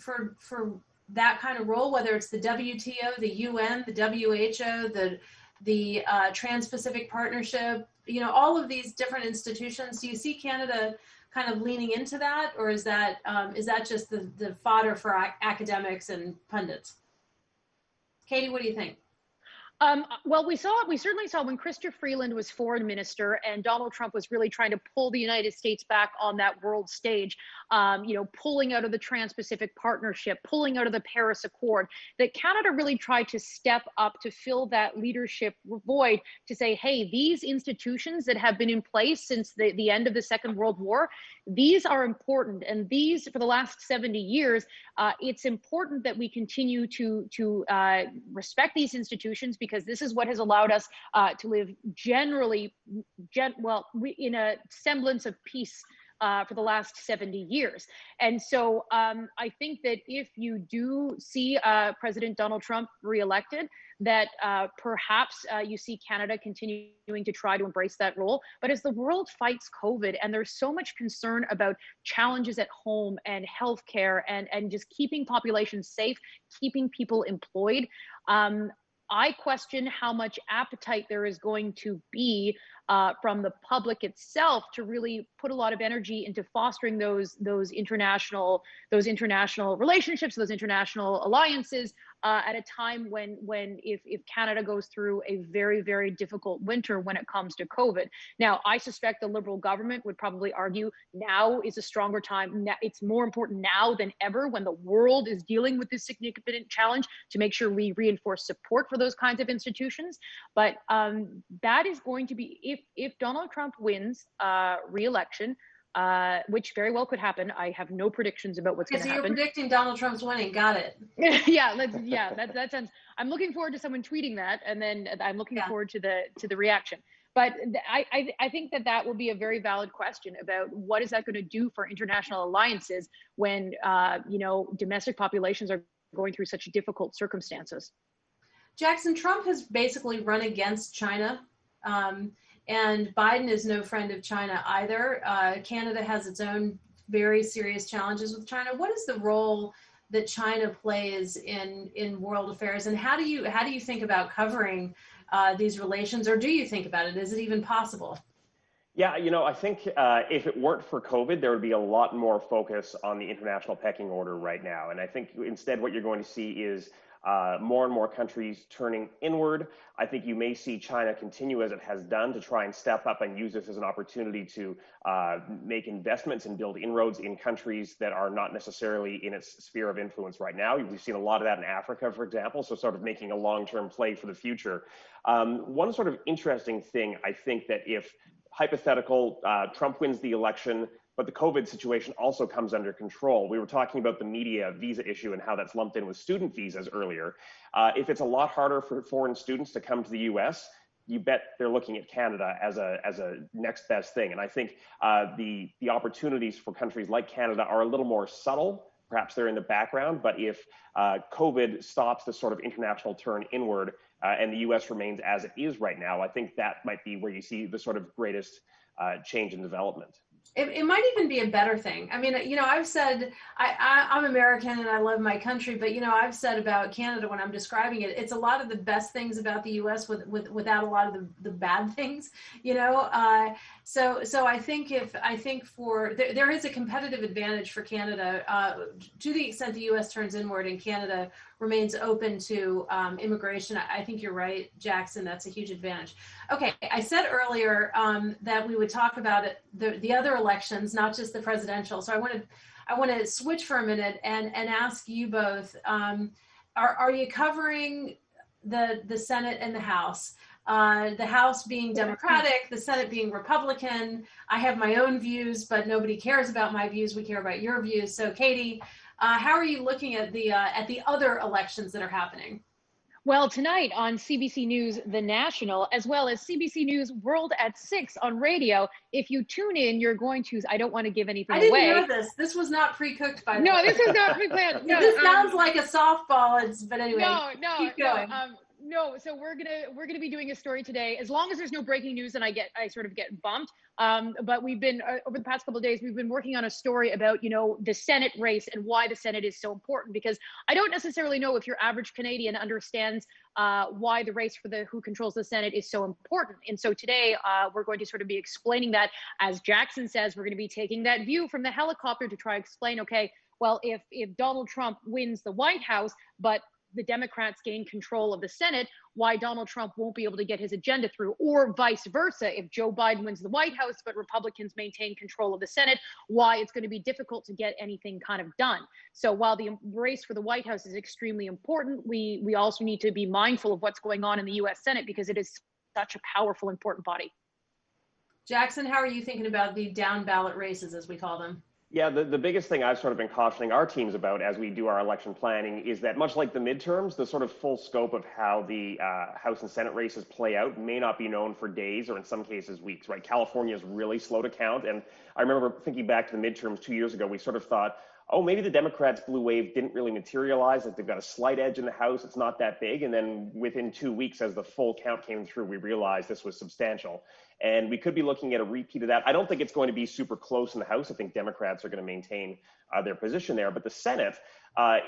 [SPEAKER 8] that kind of role, whether it's the WTO, the UN, the WHO, the Trans-Pacific Partnership, all of these different institutions? Do you see Canada kind of leaning into that, or is that just the fodder for academics and pundits? Katie, what do you think?
[SPEAKER 9] Well, we certainly saw when Chrystia Freeland was foreign minister and Donald Trump was really trying to pull the United States back on that world stage, pulling out of the Trans-Pacific Partnership, pulling out of the Paris Accord, that Canada really tried to step up to fill that leadership void, to say, hey, these institutions that have been in place since the end of the Second World War, these are important. And these, for the last 70 years, it's important that we continue to respect these institutions, because this is what has allowed us to live generally, in a semblance of peace for the last 70 years. And so I think that if you do see President Donald Trump reelected, that perhaps you see Canada continuing to try to embrace that role. But as the world fights COVID, and there's so much concern about challenges at home and healthcare and just keeping populations safe, keeping people employed, I question how much appetite there is going to be from the public itself to really put a lot of energy into fostering those international relationships, those international alliances at a time when if Canada goes through a very, very difficult winter when it comes to COVID. Now, I suspect the Liberal government would probably argue now is a stronger time. It's more important now than ever, when the world is dealing with this significant challenge, to make sure we reinforce support for those kinds of institutions. But that is going to be, if Donald Trump wins re-election, which very well could happen. I have no predictions about what's going to happen.
[SPEAKER 8] So you're predicting Donald Trump's winning. Got it.
[SPEAKER 9] That sounds. I'm looking forward to someone tweeting that, and then I'm looking forward to the reaction. But I think that will be a very valid question about what is that going to do for international alliances when domestic populations are going through such difficult circumstances.
[SPEAKER 8] Jackson, Trump has basically run against China. And Biden is no friend of China either. Canada has its own very serious challenges with China. What is the role that China plays in world affairs, and how do you think about covering these relations, or do you think about it? Is it even possible?
[SPEAKER 10] Yeah, I think if it weren't for COVID, there would be a lot more focus on the international pecking order right now. And I think instead what you're going to see is more and more countries turning inward. I think you may see China continue as it has done to try and step up and use this as an opportunity to make investments and build inroads in countries that are not necessarily in its sphere of influence right now. We've seen a lot of that in Africa, for example, so sort of making a long-term play for the future. One sort of interesting thing, I think, that if hypothetical Trump wins the election, but the COVID situation also comes under control. We were talking about the media visa issue and how that's lumped in with student visas earlier. If it's a lot harder for foreign students to come to the US, you bet they're looking at Canada as a next best thing. And I think the opportunities for countries like Canada are a little more subtle. Perhaps they're in the background, but if COVID stops this sort of international turn inward and the US remains as it is right now, I think that might be where you see the sort of greatest change in development.
[SPEAKER 8] It might even be a better thing. I mean, I've said, I'm American and I love my country, but, I've said about Canada when I'm describing it, it's a lot of the best things about the U.S. without a lot of the bad things, So I think there is a competitive advantage for Canada to the extent the U.S. turns inward and Canada remains open to immigration. I think you're right, Jackson. That's a huge advantage. Okay, I said earlier that we would talk about the other elections, not just the presidential. So I want to switch for a minute and ask you both: Are you covering the Senate and the House? The House being Democratic, the Senate being Republican. I have my own views, but nobody cares about my views. We care about your views. So, Katie, how are you looking at the other elections that are happening?
[SPEAKER 9] Well, tonight on CBC News, The National, as well as CBC News World at 6 on radio. If you tune in, you're going to, I don't want to give anything away.
[SPEAKER 8] I didn't know this. This was not pre-cooked, by the way.
[SPEAKER 9] No, this is not pre-planned. No,
[SPEAKER 8] this sounds like a softball, but anyway, keep going.
[SPEAKER 9] No, so we're gonna be doing a story today. As long as there's no breaking news, and I sort of get bumped. But we've been over the past couple of days, we've been working on a story about the Senate race and why the Senate is so important. Because I don't necessarily know if your average Canadian understands why the race for who controls the Senate is so important. And so today we're going to sort of be explaining that. As Jackson says, we're going to be taking that view from the helicopter to try to explain. Okay, well, if Donald Trump wins the White House, but the Democrats gain control of the Senate, why Donald Trump won't be able to get his agenda through, or vice versa. If Joe Biden wins the White House, but Republicans maintain control of the Senate, why it's going to be difficult to get anything kind of done. So while the race for the White House is extremely important, we also need to be mindful of what's going on in the U.S. Senate because it is such a powerful, important body.
[SPEAKER 8] Jackson, how are you thinking about the down ballot races, as we call them?
[SPEAKER 10] Yeah, the biggest thing I've sort of been cautioning our teams about as we do our election planning is that much like the midterms, the sort of full scope of how the House and Senate races play out may not be known for days or in some cases weeks, right? California is really slow to count. And I remember thinking back to the midterms 2 years ago, we sort of thought, oh, maybe the Democrats' blue wave didn't really materialize, that they've got a slight edge in the House, it's not that big. And then within 2 weeks, as the full count came through, we realized this was substantial. And we could be looking at a repeat of that. I don't think it's going to be super close in the House. I think Democrats are going to maintain their position there. But the Senate,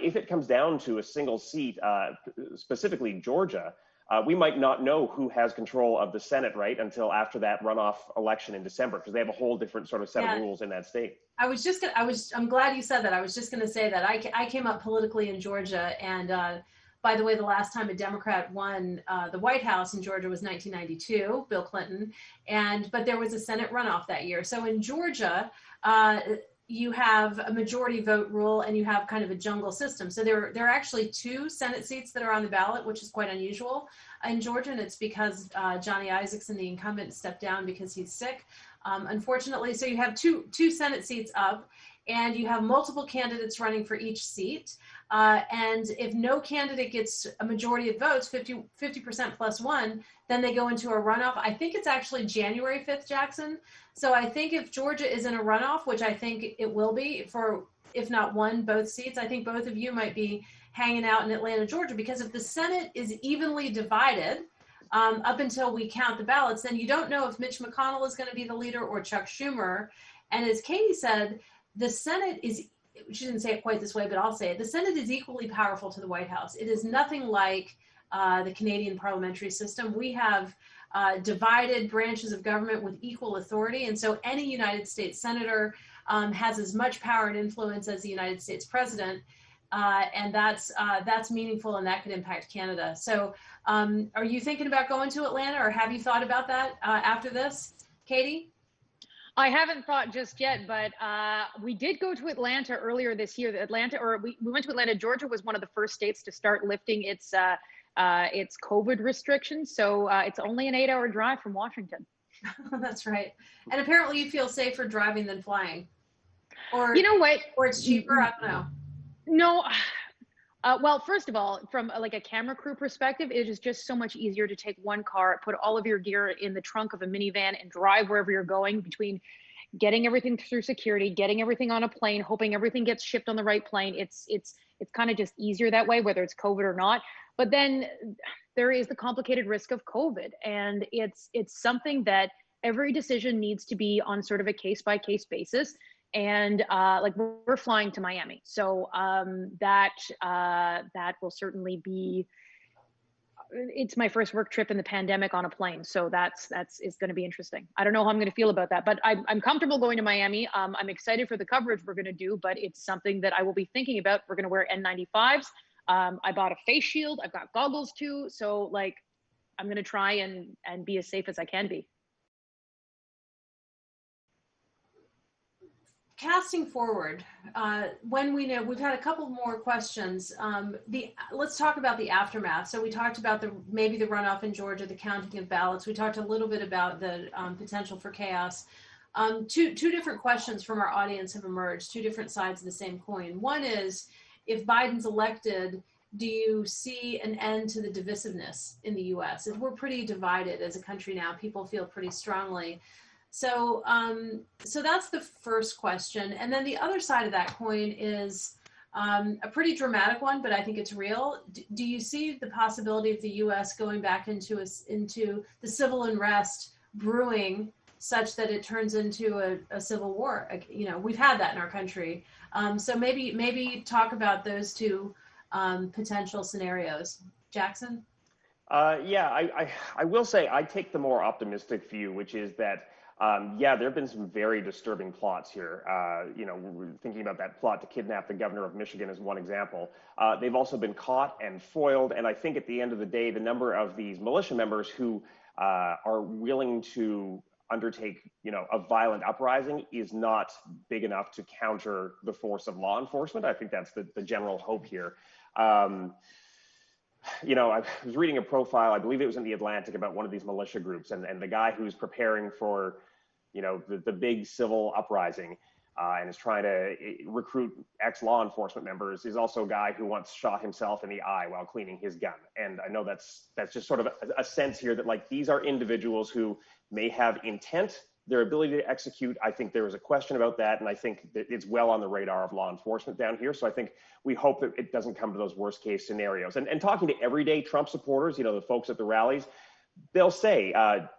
[SPEAKER 10] if it comes down to a single seat, specifically Georgia, we might not know who has control of the Senate, right, until after that runoff election in December, because they have a whole different sort of set of rules in that state.
[SPEAKER 8] I'm glad you said that. I was just going to say that I came up politically in Georgia, and by the way, the last time a Democrat won the White House in Georgia was 1992, Bill Clinton, but there was a Senate runoff that year. So in Georgia, you have a majority vote rule and you have kind of a jungle system. So there are actually 2 Senate seats that are on the ballot, which is quite unusual in Georgia, and it's because Johnny Isakson, the incumbent, stepped down because he's sick, unfortunately. So you have two Senate seats up, and you have multiple candidates running for each seat. And if no candidate gets a majority of votes, 50% plus 1, then they go into a runoff. I think it's actually January 5th, Jackson. So I think if Georgia is in a runoff, which I think it will be for, if not one, both seats, I think both of you might be hanging out in Atlanta, Georgia, because if the Senate is evenly divided up until we count the ballots, then you don't know if Mitch McConnell is going to be the leader or Chuck Schumer. And as Katie said, the Senate is, she didn't say it quite this way, but I'll say it. The Senate is equally powerful to the White House. It is nothing like the Canadian parliamentary system. We have divided branches of government with equal authority. And so any United States senator has as much power and influence as the United States president. And that's meaningful, and that could impact Canada. So are you thinking about going to Atlanta, or have you thought about that after this, Katie?
[SPEAKER 9] I haven't thought just yet, but we did go to Atlanta earlier this year. We went to Atlanta. Georgia was one of the first states to start lifting its COVID restrictions. So it's only an 8-hour drive from Washington.
[SPEAKER 8] That's right. And apparently you feel safer driving than flying. Or
[SPEAKER 9] you know what?
[SPEAKER 8] Or it's cheaper. I don't know.
[SPEAKER 9] No. Well, first of all, from like a camera crew perspective, it is just so much easier to take one car, put all of your gear in the trunk of a minivan and drive wherever you're going, between getting everything through security, getting everything on a plane, hoping everything gets shipped on the right plane. It's kind of just easier that way, whether it's COVID or not. But then there is the complicated risk of COVID. And it's something that every decision needs to be on sort of a case-by-case basis. And like we're flying to Miami, so that will certainly be. It's my first work trip in the pandemic on a plane, so that's going to be interesting. I don't know how I'm going to feel about that, but I'm comfortable going to Miami. I'm excited for the coverage we're going to do, but it's something that I will be thinking about. We're going to wear N95s. I bought a face shield. I've got goggles too, so like I'm going to try and be as safe as I can be.
[SPEAKER 8] Casting forward, when we know, we've had a couple more questions. Let's talk about the aftermath. So we talked about maybe the runoff in Georgia, the counting of ballots. We talked a little bit about the potential for chaos. Two different questions from our audience have emerged, 2 different sides of the same coin. One is, if Biden's elected, do you see an end to the divisiveness in the U.S.? We're pretty divided as a country now. People feel pretty strongly. So, so that's the first question. And then the other side of that coin is a pretty dramatic one, but I think it's real. Do you see the possibility of the U.S. going back into the civil unrest brewing such that it turns into a civil war? You know, we've had that in our country. So maybe talk about those two potential scenarios. Jackson?
[SPEAKER 10] Yeah, I will say I take the more optimistic view, which is that, yeah, there have been some very disturbing plots here. You know, we're thinking about that plot to kidnap the governor of Michigan as one example. They've also been caught and foiled. And I think at the end of the day, the number of these militia members who are willing to undertake, you know, a violent uprising is not big enough to counter the force of law enforcement. I think that's the general hope here. You know, I was reading a profile, I believe it was in The Atlantic, about one of these militia groups, and the guy who's preparing for, you know, the big civil uprising and is trying to recruit ex-law enforcement members is also a guy who once shot himself in the eye while cleaning his gun. And I know that's just sort of a sense here that, like, these are individuals who may have intent. Their ability to execute, I think there is a question about that, and I think that it's well on the radar of law enforcement down here. So I think we hope that it doesn't come to those worst case scenarios. And talking to everyday Trump supporters, you know, the folks at the rallies, they'll say,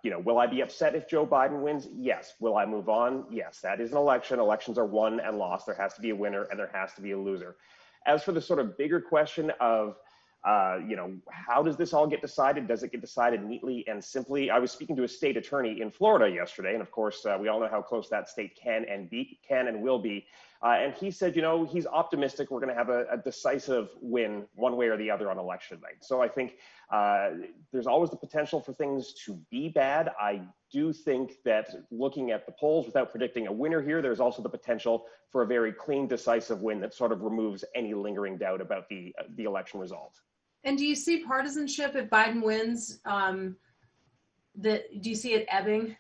[SPEAKER 10] you know, will I be upset if Joe Biden wins? Yes. Will I move on? Yes. That is an election. Elections are won and lost. There has to be a winner and there has to be a loser. As for the sort of bigger question of, you know, how does this all get decided? Does it get decided neatly and simply? I was speaking to a state attorney in Florida yesterday, and of course, we all know how close that state can and will be. And he said, you know, he's optimistic we're going to have a decisive win one way or the other on election night. So I think there's always the potential for things to be bad. I do think that looking at the polls without predicting a winner here, there's also the potential for a very clean, decisive win that sort of removes any lingering doubt about the election result.
[SPEAKER 8] And do you see partisanship if Biden wins? Do you see it ebbing?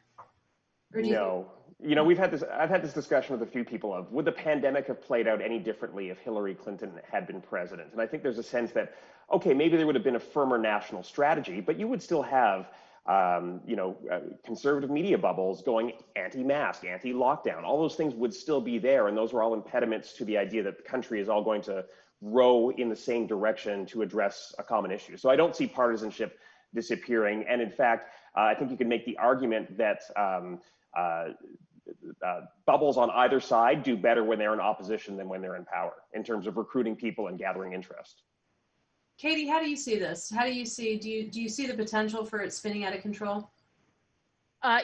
[SPEAKER 8] Or do
[SPEAKER 10] no. You know, I've had this discussion with a few people of, would the pandemic have played out any differently if Hillary Clinton had been president? And I think there's a sense that, okay, maybe there would have been a firmer national strategy, but you would still have, you know, conservative media bubbles going anti-mask, anti-lockdown. All those things would still be there, and those were all impediments to the idea that the country is all going to row in the same direction to address a common issue. So I don't see partisanship disappearing. And in fact, I think you can make the argument that bubbles on either side do better when they're in opposition than when they're in power in terms of recruiting people and gathering interest.
[SPEAKER 8] Katie, how do you see this? How do you see, do you see the potential for it spinning out of control?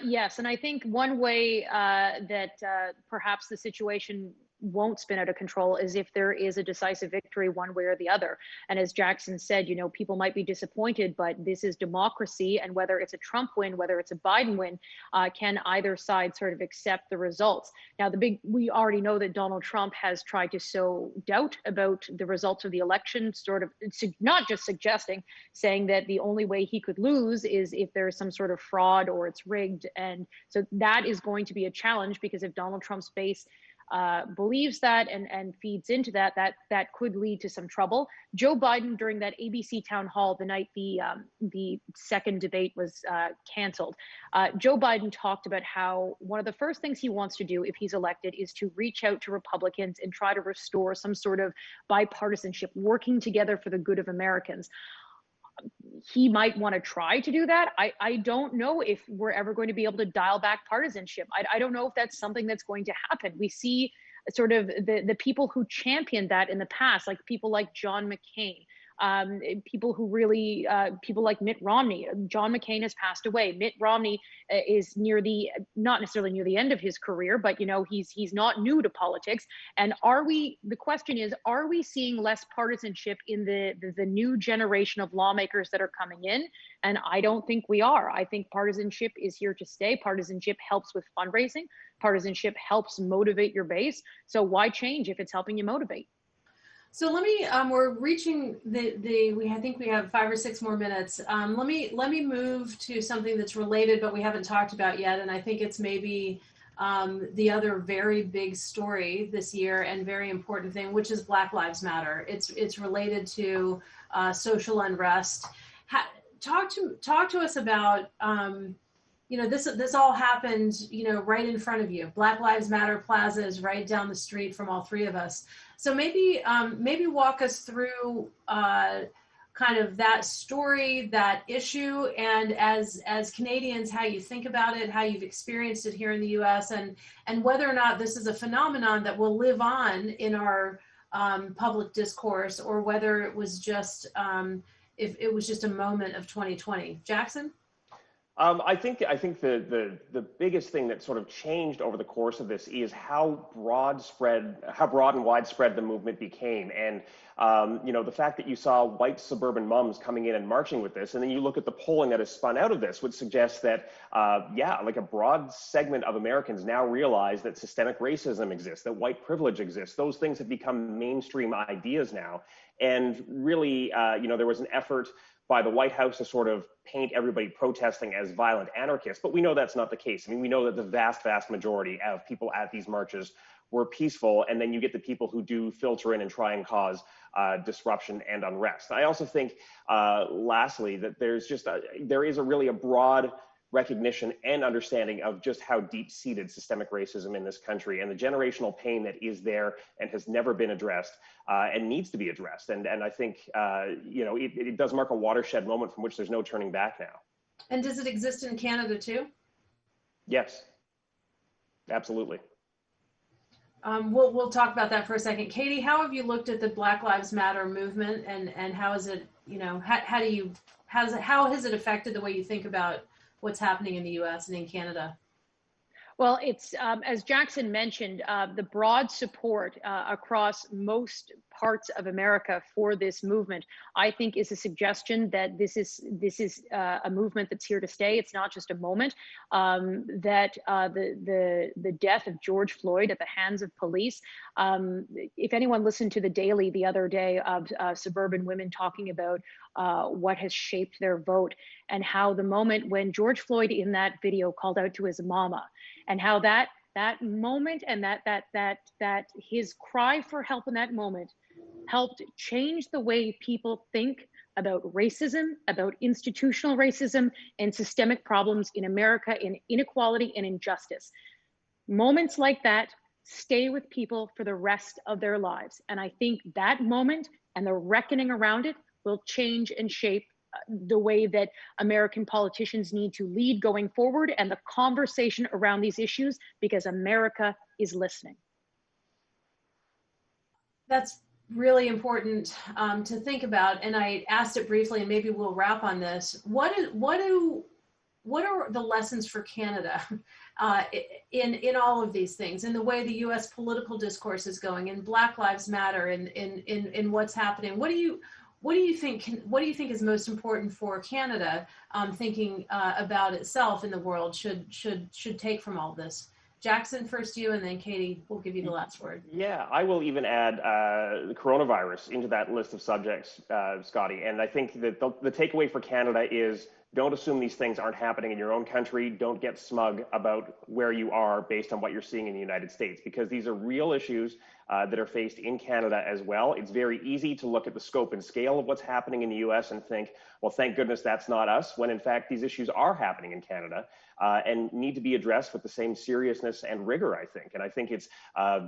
[SPEAKER 9] Yes, and I think one way that perhaps the situation won't spin out of control is if there is a decisive victory one way or the other. And as Jackson said, you know, people might be disappointed, but this is democracy. And whether it's a Trump win, whether it's a Biden win, can either side sort of accept the results? Now, we already know that Donald Trump has tried to sow doubt about the results of the election, sort of not just suggesting, saying that the only way he could lose is if there's some sort of fraud or it's rigged. And so that is going to be a challenge, because if Donald Trump's base believes that and feeds into that could lead to some trouble. Joe Biden, during that ABC town hall the night the second debate was canceled, Joe Biden talked about how one of the first things he wants to do if he's elected is to reach out to Republicans and try to restore some sort of bipartisanship, working together for the good of Americans. He might want to try to do that. I don't know if we're ever going to be able to dial back partisanship. I don't know if that's something that's going to happen. We see sort of the people who championed that in the past, like people like John McCain, people who really, people like Mitt Romney. John McCain has passed away. Mitt Romney is not necessarily near the end of his career, but, you know, he's not new to politics. And the question is, are we seeing less partisanship in the new generation of lawmakers that are coming in? And I don't think we are. I think partisanship is here to stay. Partisanship helps with fundraising. Partisanship helps motivate your base. So why change if it's helping you motivate?
[SPEAKER 8] So let me, we're reaching I think we have 5 or 6 more minutes. Let me move to something that's related, but we haven't talked about yet. And I think it's maybe the other very big story this year and very important thing, which is Black Lives Matter. It's related to social unrest. Talk to us about this all happened right in front of you. Black Lives Matter Plaza is right down the street from all three of us. So maybe walk us through kind of that story, that issue, and as Canadians, how you think about it, how you've experienced it here in the U.S., and whether or not this is a phenomenon that will live on in our public discourse, or whether it was just if it was just a moment of 2020. Jackson?
[SPEAKER 10] I think the biggest thing that sort of changed over the course of this is how broad and widespread the movement became. And, the fact that you saw white suburban moms coming in and marching with this, and then you look at the polling that has spun out of this, would suggest that, like a broad segment of Americans now realize that systemic racism exists, that white privilege exists. Those things have become mainstream ideas now. And really, there was an effort by the White House to sort of paint everybody protesting as violent anarchists, but we know that's not the case. I mean, we know that the vast majority of people at these marches were peaceful, and then you get the people who do filter in and try and cause disruption and unrest. I also think, lastly, that there is a broad recognition and understanding of just how deep-seated systemic racism in this country and the generational pain that is there and has never been addressed and needs to be addressed. And I think, it does mark a watershed moment from which there's no turning back now.
[SPEAKER 8] And does it exist in Canada too?
[SPEAKER 10] Yes, absolutely.
[SPEAKER 8] We'll talk about that for a second. Katie, how have you looked at the Black Lives Matter movement, and how is it, how has it affected the way you think about what's happening in the U.S. and in Canada?
[SPEAKER 9] Well, it's, as Jackson mentioned, the broad support across most parts of America for this movement, I think, is a suggestion that this is a movement that's here to stay. It's not just a moment. That the death of George Floyd at the hands of police. If anyone listened to the Daily the other day of suburban women talking about what has shaped their vote, and how the moment when George Floyd in that video called out to his mama, and how that moment and that his cry for help in that moment helped change the way people think about racism, about institutional racism and systemic problems in America, in inequality and injustice. Moments like that stay with people for the rest of their lives. And I think that moment and the reckoning around it will change and shape the way that American politicians need to lead going forward, and the conversation around these issues, because America is listening.
[SPEAKER 8] That's really important to think about. And I asked it briefly, and maybe we'll wrap on this. What are the lessons for Canada in all of these things, in the way the U.S. political discourse is going, in Black Lives Matter, in what's happening? What do you think is most important for Canada, thinking about itself in the world, should take from all this? Jackson, first you, and then Katie, we'll give you the last word.
[SPEAKER 10] Yeah, I will even add the coronavirus into that list of subjects, Scotty. And I think that the takeaway for Canada is, don't assume these things aren't happening in your own country. Don't get smug about where you are based on what you're seeing in the United States, because these are real issues that are faced in Canada as well. It's very easy to look at the scope and scale of what's happening in the US and think, well, thank goodness that's not us, when in fact these issues are happening in Canada and need to be addressed with the same seriousness and rigor, I think. And I think it's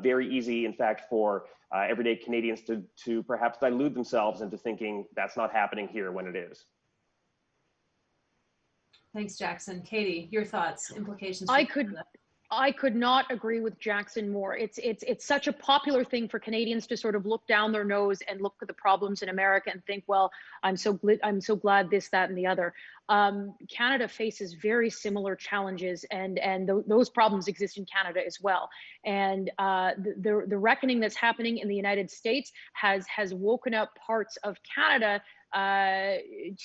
[SPEAKER 10] very easy, in fact, for everyday Canadians to perhaps dilute themselves into thinking that's not happening here when it is.
[SPEAKER 8] Thanks, Jackson. Katie, your thoughts, implications?
[SPEAKER 9] I could not agree with Jackson more. It's such a popular thing for Canadians to sort of look down their nose and look at the problems in America and think, well, I'm so glad this, that, and the other. Canada faces very similar challenges, and those problems exist in Canada as well. And the reckoning that's happening in the United States has woken up parts of Canada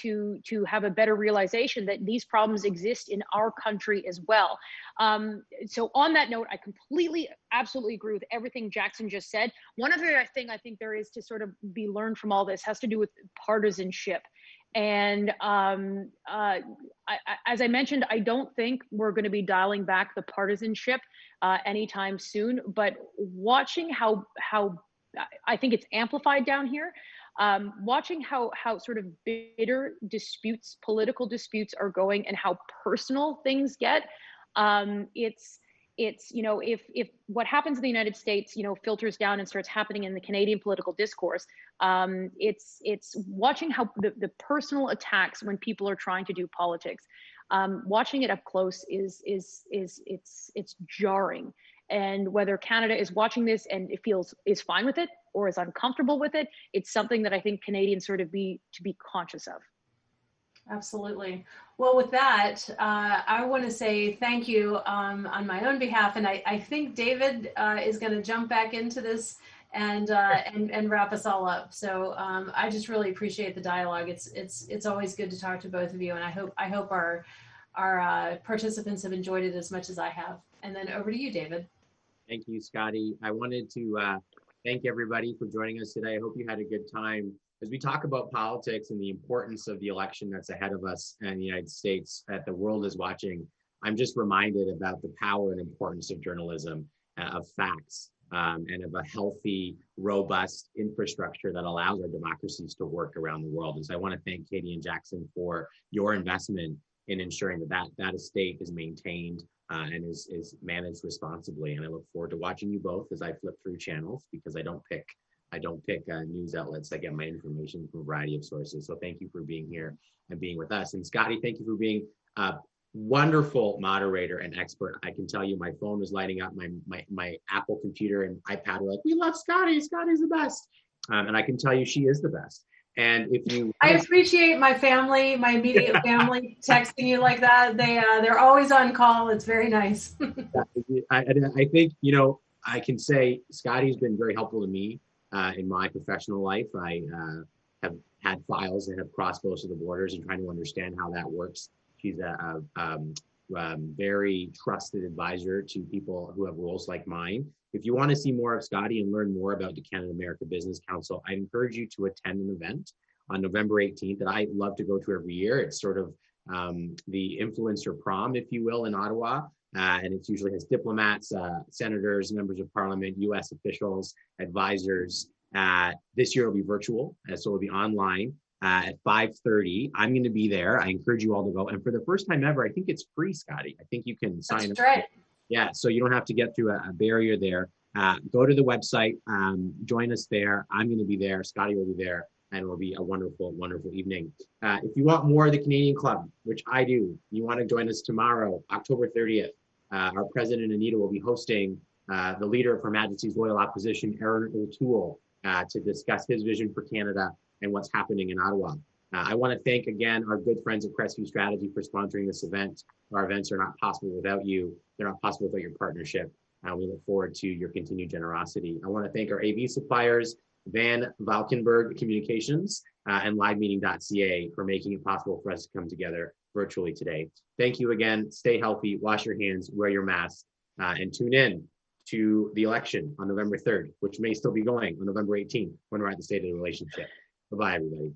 [SPEAKER 9] to have a better realization that these problems exist in our country as well. So on that note, I absolutely agree with everything Jackson just said. One other thing I think there is to sort of be learned from all this has to do with partisanship. And as I mentioned, I don't think we're going to be dialing back the partisanship anytime soon. But watching how I think it's amplified down here, watching how sort of bitter disputes, political disputes are going, and how personal things get. It's if what happens in the United States filters down and starts happening in the Canadian political discourse, it's watching how the personal attacks when people are trying to do politics, watching it up close is jarring. And whether Canada is watching this and is fine with it or is uncomfortable with it, it's something that I think Canadians sort of be conscious of.
[SPEAKER 8] Absolutely. Well, with that, I want to say thank you on my own behalf, and I think David is going to jump back into this and wrap us all up. So I just really appreciate the dialogue. It's always good to talk to both of you, and I hope our participants have enjoyed it as much as I have. And then over to you, David.
[SPEAKER 7] Thank you, Scotty. I wanted to thank everybody for joining us today. I hope you had a good time. As we talk about politics and the importance of the election that's ahead of us in the United States that the world is watching, I'm just reminded about the power and importance of journalism, of facts, and of a healthy, robust infrastructure that allows our democracies to work around the world. And so I want to thank Katie and Jackson for your investment in ensuring that estate is maintained and is managed responsibly. And I look forward to watching you both as I flip through channels, because I don't pick news outlets. I get my information from a variety of sources. So thank you for being here and being with us. And Scotty, thank you for being a wonderful moderator and expert. I can tell you my phone was lighting up, my Apple computer and iPad were like, we love Scotty, Scotty's the best. And I can tell you she is the best. And if you,
[SPEAKER 8] I appreciate my family, my immediate family texting you like that. They're always on call. It's very nice.
[SPEAKER 7] I think, I can say Scotty's been very helpful to me in my professional life. I have had files that have crossed both of the borders and trying to understand how that works. She's a very trusted advisor to people who have roles like mine. If you want to see more of Scotty and learn more about the Canada America Business Council, I encourage you to attend an event on November 18th that I love to go to every year. It's sort of the influencer prom, if you will, in Ottawa. And it usually has diplomats, senators, members of parliament, US officials, advisors. This year it'll be virtual, so it'll be online at 5:30. I'm going to be there. I encourage you all to go. And for the first time ever, I think it's free, Scotty. I think you can sign up.
[SPEAKER 8] That's right.
[SPEAKER 7] Yeah, so you don't have to get through a barrier there. Go to the website, join us there. I'm going to be there. Scotty will be there. And it will be a wonderful, wonderful evening. If you want more of the Canadian Club, which I do, you want to join us tomorrow, October 30th. Our president, Anita, will be hosting the leader of Her Majesty's Loyal Opposition, Aaron O'Toole, to discuss his vision for Canada and what's happening in Ottawa. I want to thank again our good friends at Crestview Strategy for sponsoring this event. Our events are not possible without you. They're not possible without your partnership. We look forward to your continued generosity. I want to thank our AV suppliers, Van Valkenburg Communications and LiveMeeting.ca, for making it possible for us to come together virtually today. Thank you again. Stay healthy, wash your hands, wear your mask, and tune in to the election on November 3rd, which may still be going on November 18th when we're at the State of the Relationship. Bye-bye, everybody.